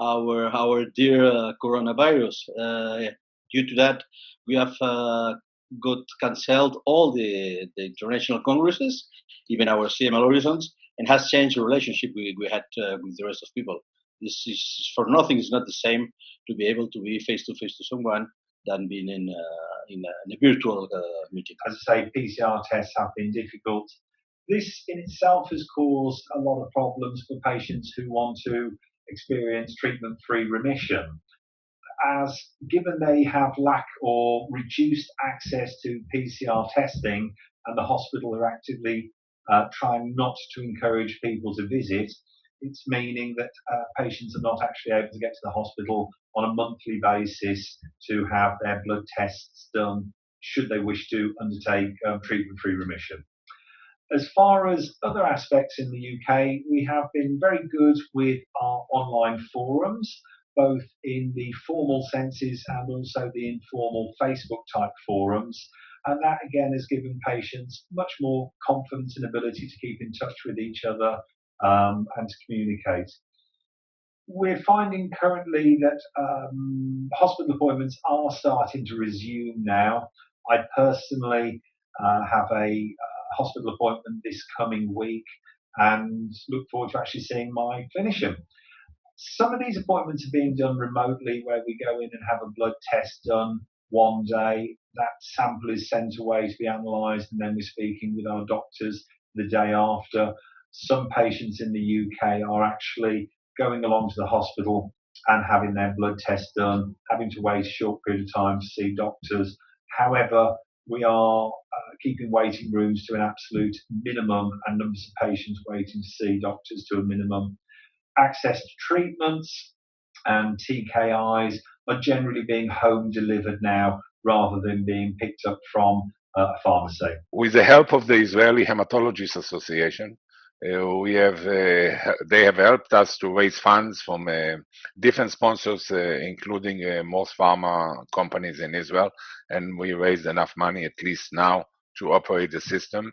our dear coronavirus. Due to that, we have got cancelled all the international congresses, even our CML horizons, and has changed the relationship we had with the rest of people. This is for nothing. It's not the same to be able to be face to face to someone than being in a virtual meeting. As I say, PCR tests have been difficult. This in itself has caused a lot of problems for patients who want to experience treatment-free remission, as given they have lack or reduced access to PCR testing and the hospital are actively trying not to encourage people to visit, it's meaning that patients are not actually able to get to the hospital on a monthly basis to have their blood tests done should they wish to undertake treatment-free remission. As far as other aspects in the UK, we have been very good with our online forums, both in the formal senses and also the informal Facebook type forums. And that again has given patients much more confidence and ability to keep in touch with each other and to communicate. We're finding currently that hospital appointments are starting to resume now. I personally have a hospital appointment this coming week and look forward to actually seeing my clinician. Some of these appointments are being done remotely, where we go in and have a blood test done one day. That sample is sent away to be analysed, and then we're speaking with our doctors the day after. Some patients in the UK are actually going along to the hospital and having their blood test done, having to wait a short period of time to see doctors. However, we are keeping waiting rooms to an absolute minimum and numbers of patients waiting to see doctors to a minimum. Access to treatments and TKIs are generally being home delivered now rather than being picked up from a pharmacy. With the help of the Israeli Hematologists Association, they have helped us to raise funds from different sponsors, including most pharma companies in Israel, and we raised enough money, at least now, to operate the system.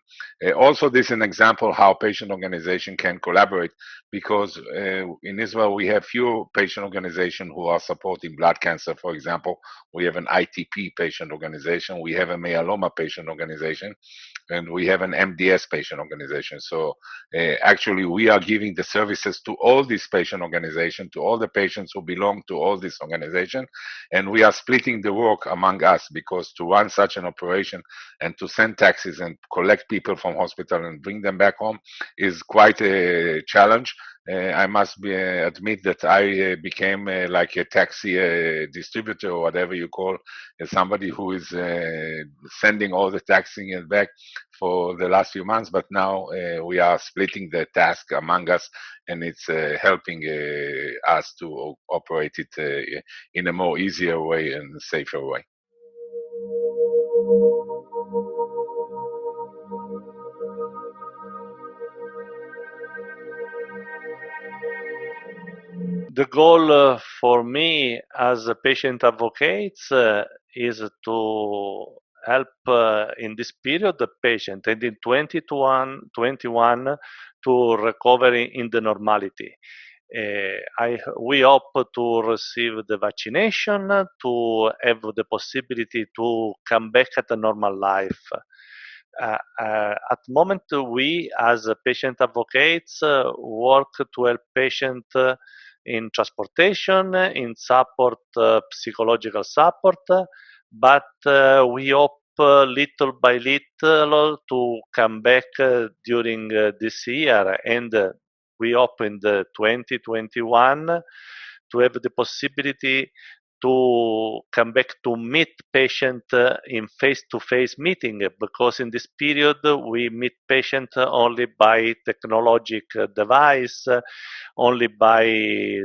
Also, this is an example how patient organization can collaborate, because in Israel we have few patient organizations who are supporting blood cancer. For example, we have an ITP patient organization, we have a myeloma patient organization, and we have an MDS patient organization. So actually we are giving the services to all these patient organizations, to all the patients who belong to all these organizations, and we are splitting the work among us, because to run such an operation and to send taxis and collect people from hospital and bring them back home is quite a challenge. I must admit that I became like a taxi distributor, or whatever you call, somebody who is sending all the taxing and back for the last few months, but now we are splitting the task among us, and it's helping us to operate it in a more easier way and safer way. The goal for me as a patient advocate is to help in this period the patient, and in 2021 to recover in the normality. We hope to receive the vaccination to have the possibility to come back at a normal life. at the moment, we as patient advocates work to help patients in transportation, in support, psychological support, but we hope little by little to come back during this year, and we hope in the 2021 to have the possibility to come back to meet patient in face-to-face meeting, because in this period we meet patient only by technologic device, only by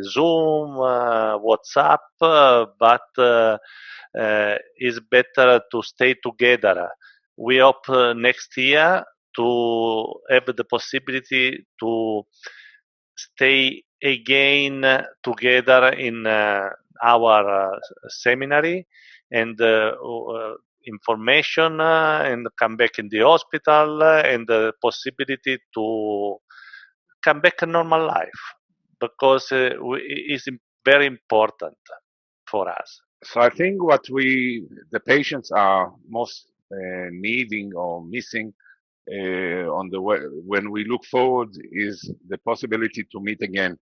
Zoom, WhatsApp, but it's better to stay together. We hope next year to have the possibility to stay again together in our seminary and information and come back in the hospital and the possibility to come back to normal life, because it's very important for us. So I think what the patients are most needing or missing when we look forward is the possibility to meet again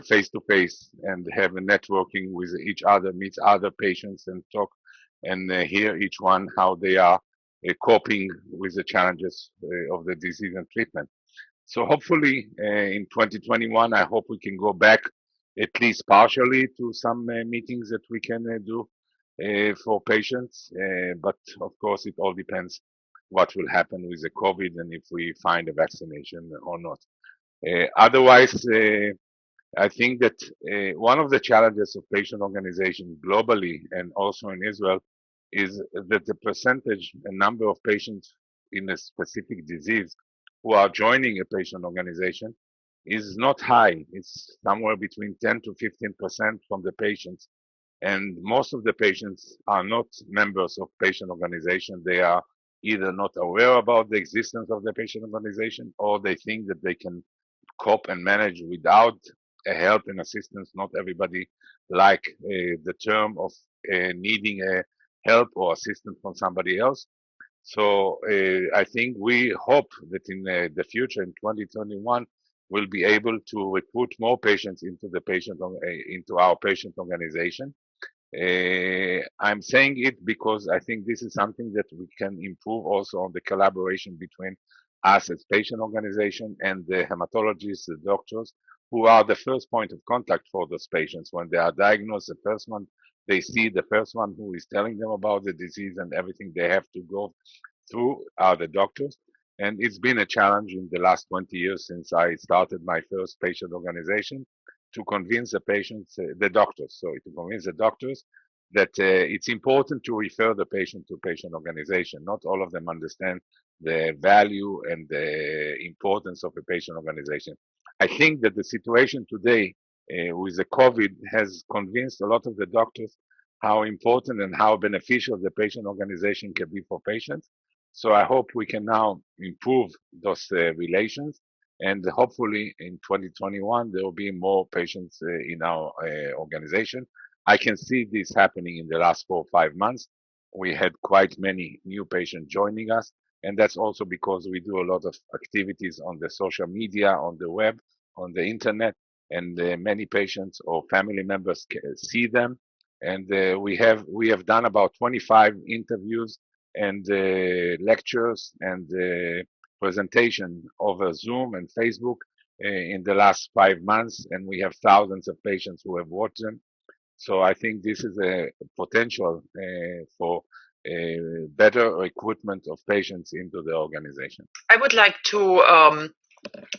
face to face and have a networking with each other, meet other patients and talk and hear each one how they are coping with the challenges of the disease and treatment. So hopefully in 2021, I hope we can go back at least partially to some meetings that we can do for patients. But of course, it all depends what will happen with the COVID and if we find a vaccination or not. Otherwise, I think that one of the challenges of patient organization globally and also in Israel is that the percentage and number of patients in a specific disease who are joining a patient organization is not high. It's somewhere between 10 to 15% from the patients. And most of the patients are not members of patient organization. They are either not aware about the existence of the patient organization, or they think that they can cope and manage without help and assistance. Not everybody like the term of needing a help or assistance from somebody else. So I think we hope that in the future, in 2021, we'll be able to recruit more patients into into our patient organization. I'm saying it because I think this is something that we can improve also on the collaboration between us as patient organization and the hematologists, the doctors, who are the first point of contact for those patients. When they are diagnosed, the first one they see, the first one who is telling them about the disease and everything they have to go through are the doctors. And it's been a challenge in the last 20 years since I started my first patient organization to convince the patients, the doctors, sorry, to convince the doctors that it's important to refer the patient to patient organization. Not all of them understand the value and the importance of a patient organization. I think that the situation today with the COVID has convinced a lot of the doctors how important and how beneficial the patient organization can be for patients. So I hope we can now improve those relations, and hopefully in 2021 there will be more patients in our organization. I can see this happening in the last 4 or 5 months. We had quite many new patients joining us, and that's also because we do a lot of activities on the social media, on the web, on the internet, and many patients or family members see them. And we have done about 25 interviews and lectures and presentation over Zoom and Facebook in the last 5 months, and we have thousands of patients who have watched them. So I think this is a potential for better recruitment of patients into the organization. I would like to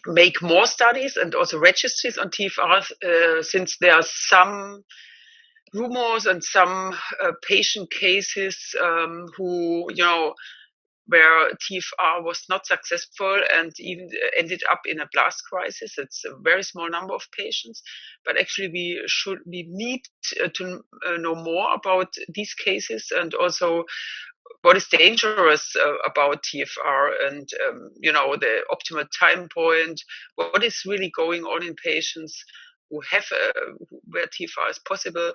make more studies and also registries on TFR, since there are some rumors and some patient cases who, where TFR was not successful and even ended up in a blast crisis. It's a very small number of patients, but actually we need to know more about these cases, and also what is dangerous about TFR, and the optimal time point. What is really going on in patients who have where TFR is possible,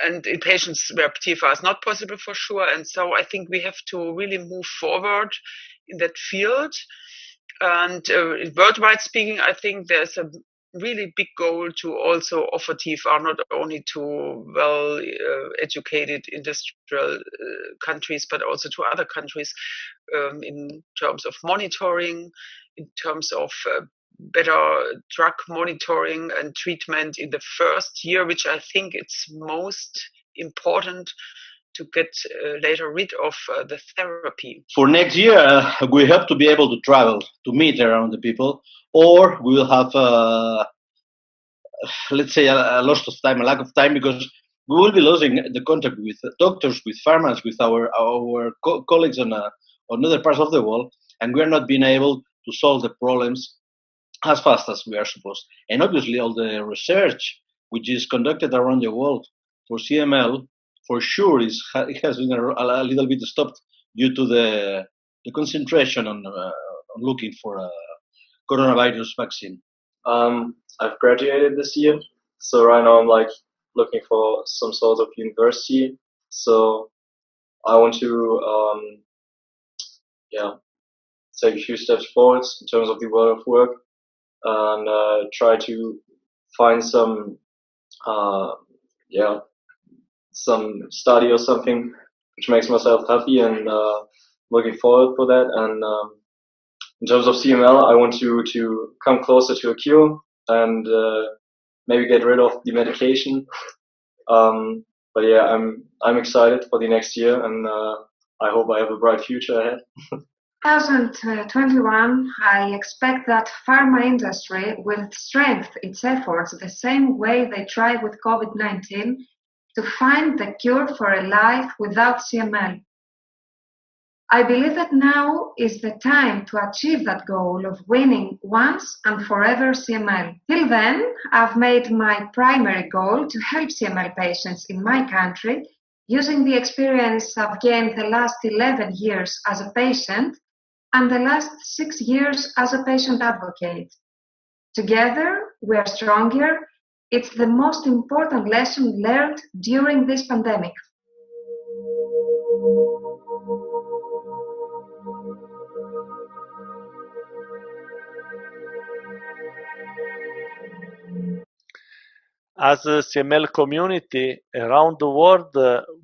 and in patients where TFR is not possible for sure. And so I think we have to really move forward in that field. And worldwide speaking, I think there's a really big goal to also offer TFR not only to well educated industrial countries, but also to other countries in terms of monitoring, in terms of better drug monitoring and treatment in the first year, which I think it's most important to get later rid of the therapy. For next year, we hope to be able to travel, to meet around the people, or we will have, let's say, a loss of time, a lack of time, because we will be losing the contact with doctors, with farmers, with our colleagues on other parts of the world, and we are not being able to solve the problems as fast as we are supposed. And obviously, all the research which is conducted around the world for CML, for sure, it has been a little bit stopped due to the concentration on looking for a coronavirus vaccine. I've graduated this year, so right now I'm like looking for some sort of university. So I want to, take a few steps forward in terms of the world of work and try to find some, some study or something which makes myself happy and looking forward for that. And in terms of CML, I want to come closer to a cure and maybe get rid of the medication. But yeah, I'm excited for the next year, and I hope I have a bright future ahead. 2021, I expect that pharma industry will strengthen its efforts the same way they tried with COVID-19 to find the cure for a life without CML. I believe that now is the time to achieve that goal of winning once and forever CML. Till then, I've made my primary goal to help CML patients in my country using the experience I've gained the last 11 years as a patient and the last 6 years as a patient advocate. Together, we are stronger. It's the most important lesson learned during this pandemic. As a CML community around the world,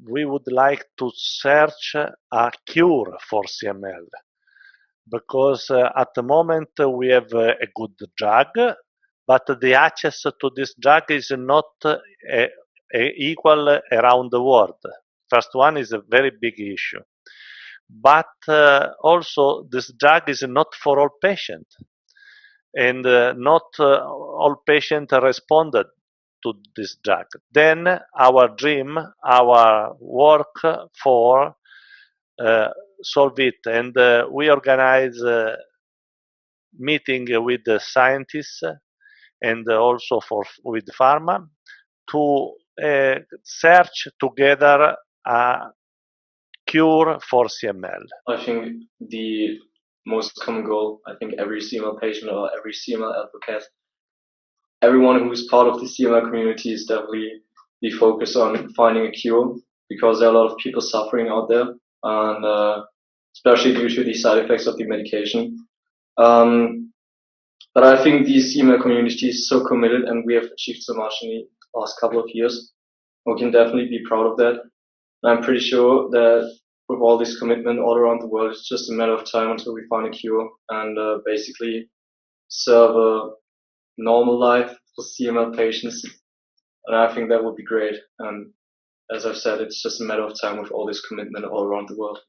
we would like to search a cure for CML because at the moment we have a good drug, but the access to this drug is not equal around the world. First one is a very big issue. But also this drug is not for all patients, and not all patients responded to this drug. Then our dream, our work for solve it, and we organize meeting with the scientists and also with pharma to search together a cure for CML. I think the most common goal, I think every CML patient or every CML advocate, everyone who is part of the CML community is definitely the focus on finding a cure, because there are a lot of people suffering out there, and especially due to the side effects of the medication. But I think the CML community is so committed, and we have achieved so much in the last couple of years. We can definitely be proud of that. And I'm pretty sure that with all this commitment all around the world, it's just a matter of time until we find a cure and basically serve a normal life for CML patients. And I think that would be great. And as I've said, it's just a matter of time with all this commitment all around the world.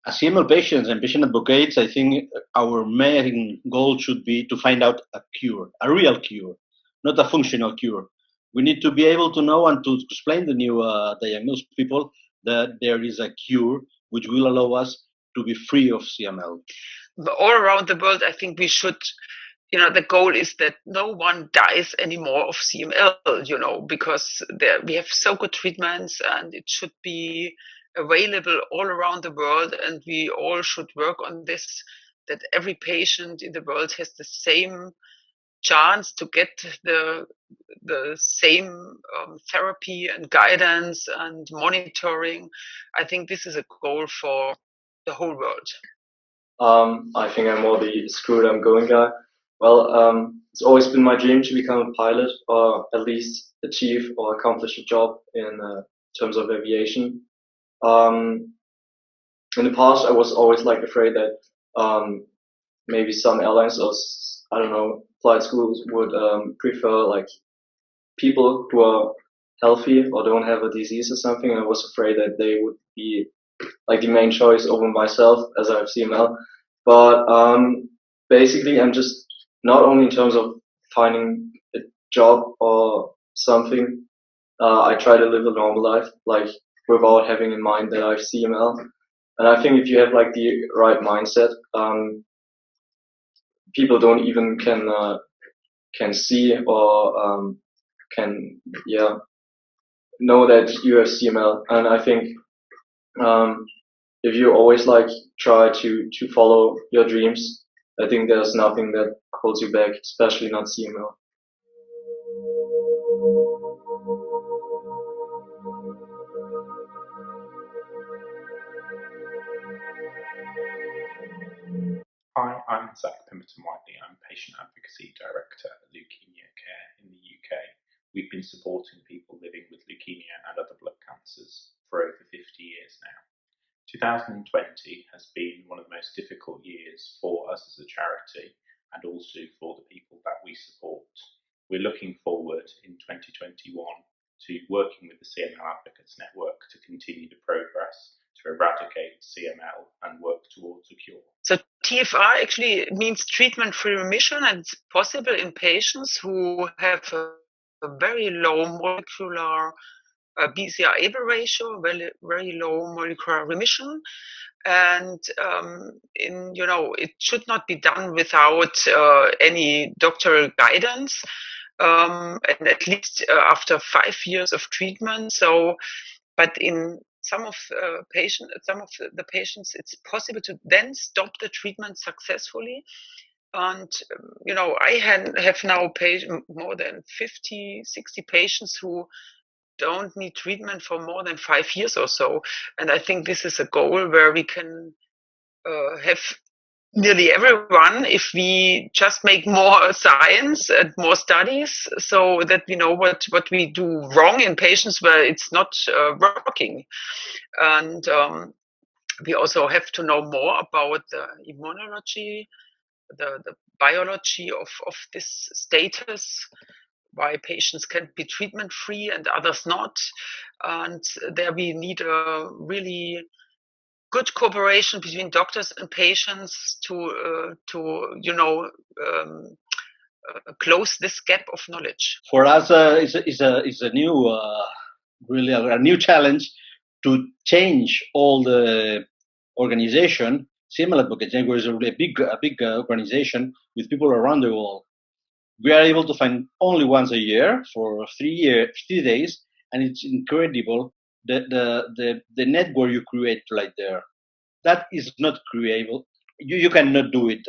As CML patients and patient advocates, I think our main goal should be to find out a cure, a real cure, not a functional cure. We need to be able to know and to explain the new diagnosed people that there is a cure which will allow us to be free of CML. But all around the world, I think we should, the goal is that no one dies anymore of CML, because we have so good treatments and it should be available all around the world, and we all should work on this, that every patient in the world has the same chance to get the same therapy and guidance and monitoring. I think this is a goal for the whole world. I think I'm more the screw it, I'm going guy. Well, it's always been my dream to become a pilot, or at least achieve or accomplish a job in terms of aviation. In the past, I was always like afraid that maybe some airlines or I don't know flight schools would prefer like people who are healthy or don't have a disease or something. And I was afraid that they would be like the main choice over myself as I have CML. But basically, I'm just not only in terms of finding a job or something. I try to live a normal life, like without having in mind that I have CML. And I think if you have like the right mindset, people don't even can see or can know that you have CML. And I think if you always like try to follow your dreams, I think there's nothing that holds you back, especially not CML. Hi, I'm Zach Pemberton-Whiteley. I'm Patient Advocacy Director at Leukemia Care in the UK. We've been supporting people living with leukemia and other blood cancers for over 50 years now. 2020 has been one of the most difficult years for us as a charity and also for the people that we support. We're looking forward in 2021 to working with the CML Advocates Network to continue the progress to eradicate CML and work towards a cure. So TFR actually means treatment-free remission, and it's possible in patients who have a very low molecular BCR-ABL ratio, very low molecular remission, and it should not be done without any doctoral guidance, and at least after 5 years of treatment. So, but in some of the patients, it's possible to then stop the treatment successfully. And I have now more than 50, 60 patients who don't need treatment for more than 5 years or so. And I think this is a goal where we can have nearly everyone if we just make more science and more studies so that we know what we do wrong in patients where it's not working. And we also have to know more about the immunology, the biology of this status, why patients can be treatment free and others not. And there we need a really good cooperation between doctors and patients to close this gap of knowledge. For us, it's a new, really a new challenge to change all the organization. CML Advocates Network is a really big organization with people around the world. We are able to find only once a year for 3 days, and it's incredible the network you create right there. That is not creable. You cannot do it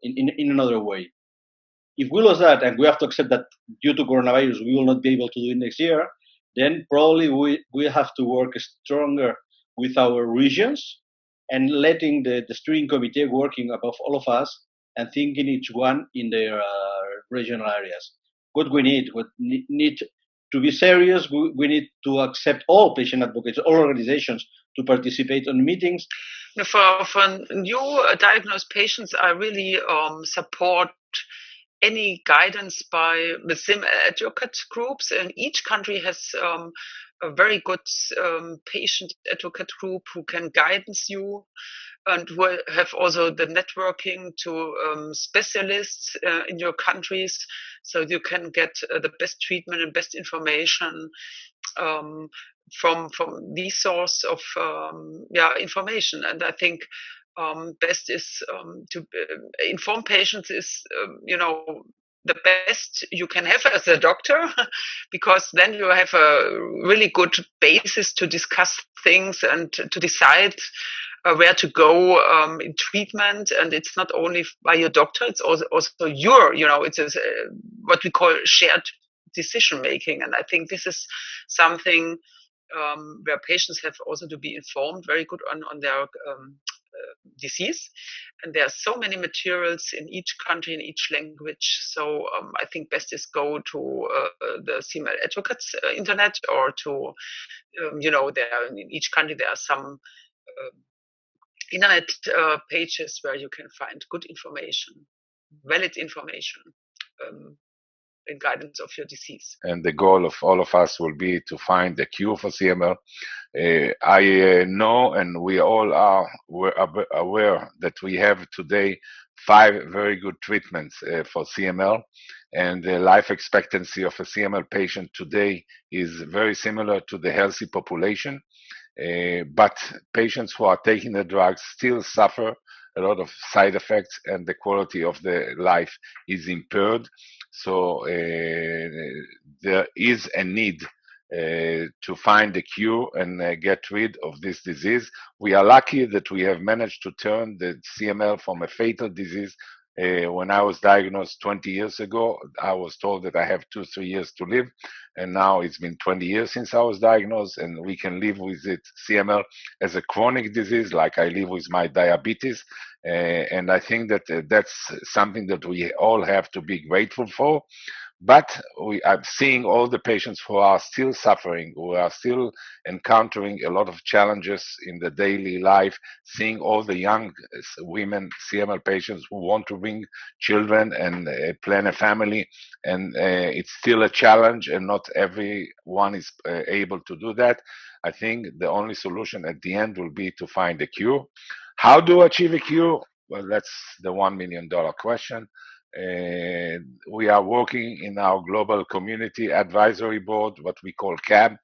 in another way. If we lose that, and we have to accept that due to coronavirus we will not be able to do it next year, then probably we have to work stronger with our regions and letting the steering committee working above all of us and thinking each one in their regional areas. What we need to be serious, we need to accept all patient advocates, all organizations to participate on meetings. For new diagnosed patients, I really support any guidance by the CML advocate groups, and each country has a very good patient advocate group who can guidance you and who have also the networking to specialists in your countries, so you can get the best treatment and best information from the source of information. And I think best is to inform patients is the best you can have as a doctor, because then you have a really good basis to discuss things and to decide where to go in treatment. And it's not only by your doctor, it's also your, it's what we call shared decision making. And I think this is something where patients have also to be informed very good on their disease. And there are so many materials in each country, in each language. So I think best is go to the CML Advocates internet, or to, there in each country there are some internet pages where you can find good information, valid information, and guidance of your disease. And the goal of all of us will be to find a cure for CML. I know, and we all are aware that we have today 5 very good treatments for CML, and the life expectancy of a CML patient today is very similar to the healthy population. But patients who are taking the drugs still suffer a lot of side effects, and the quality of the life is impaired. So there is a need to find a cure and get rid of this disease. We are lucky that we have managed to turn the CML from a fatal disease. When I was diagnosed 20 years ago, I was told that I have 2-3 years to live, and now it's been 20 years since I was diagnosed, and we can live with it, CML, as a chronic disease, like I live with my diabetes. And I think that that's something that we all have to be grateful for. But I'm seeing all the patients who are still suffering, who are still encountering a lot of challenges in the daily life, seeing all the young women, CML patients who want to bring children and plan a family. And it's still a challenge, and not everyone is able to do that. I think the only solution at the end will be to find a cure. How to achieve a cure? Well, that's the $1 million question. We are working in our global community advisory board, what we call CAB,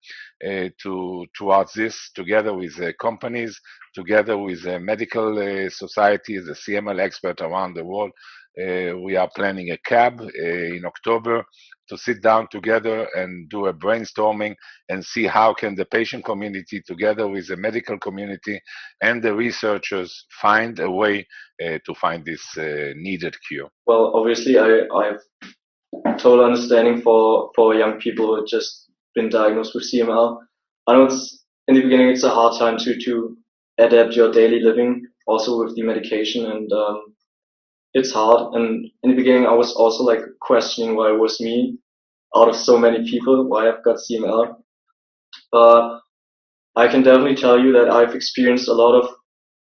towards this, together with companies, together with medical societies, the CML expert around the world. We are planning a CAB in October to sit down together and do a brainstorming and see how can the patient community, together with the medical community and the researchers, find a way to find this needed cure. Well, obviously, I have total understanding for young people who have just been diagnosed with CML. I know in the beginning it's a hard time to adapt your daily living, also with the medication, and it's hard. And in the beginning, I was also like questioning why it was me out of so many people, why I've got CML. But I can definitely tell you that I've experienced a lot of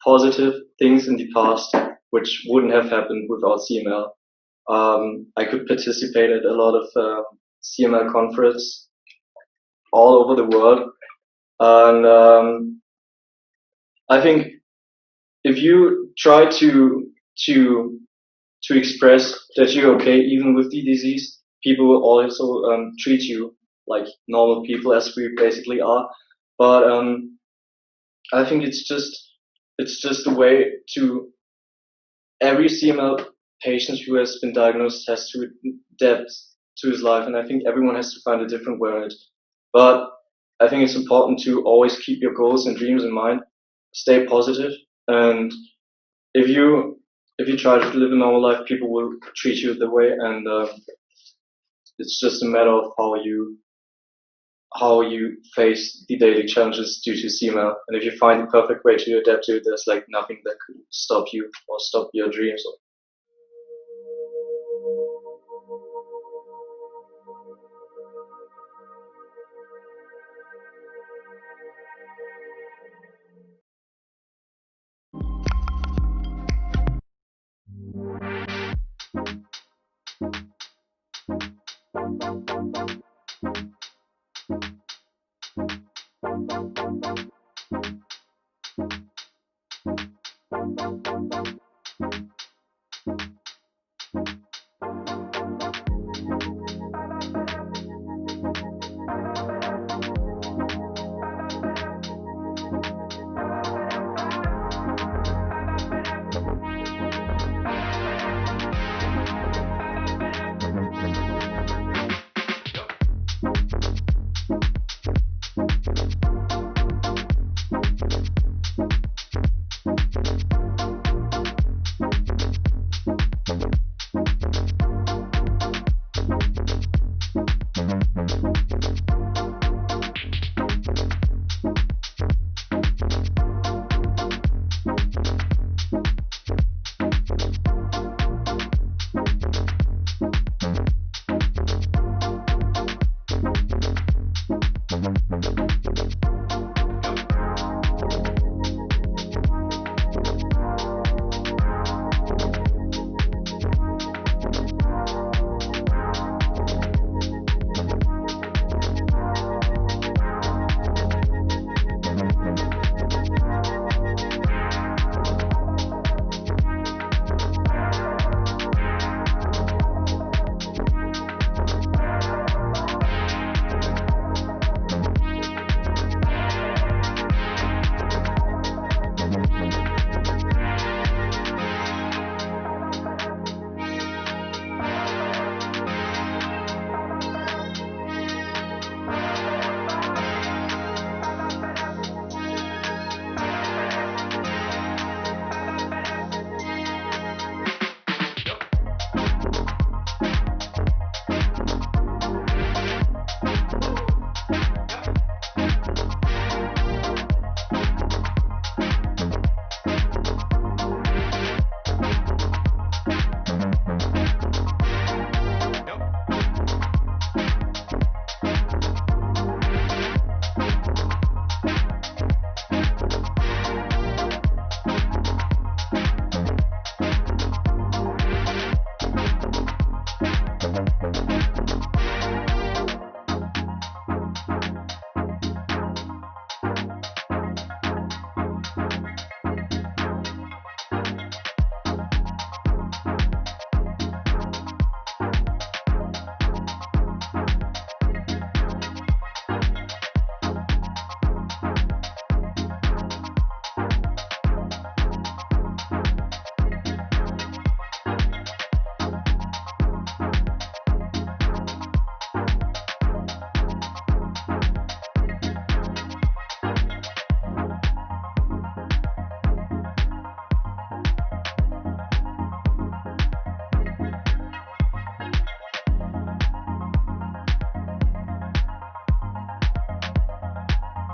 positive things in the past, which wouldn't have happened without CML. I could participate at a lot of CML conferences all over the world, and I think if you try to express that you're okay even with the disease, people will also treat you like normal people, as we basically are. But I think it's just a way to every CML patient who has been diagnosed has to adapt to his life, and I think everyone has to find a different way on it. But I think it's important to always keep your goals and dreams in mind, stay positive, and if you try to live a normal life, people will treat you the way, and it's just a matter of how you face the daily challenges due to CML. And if you find the perfect way to adapt to it, there's like nothing that could stop you or stop your dreams.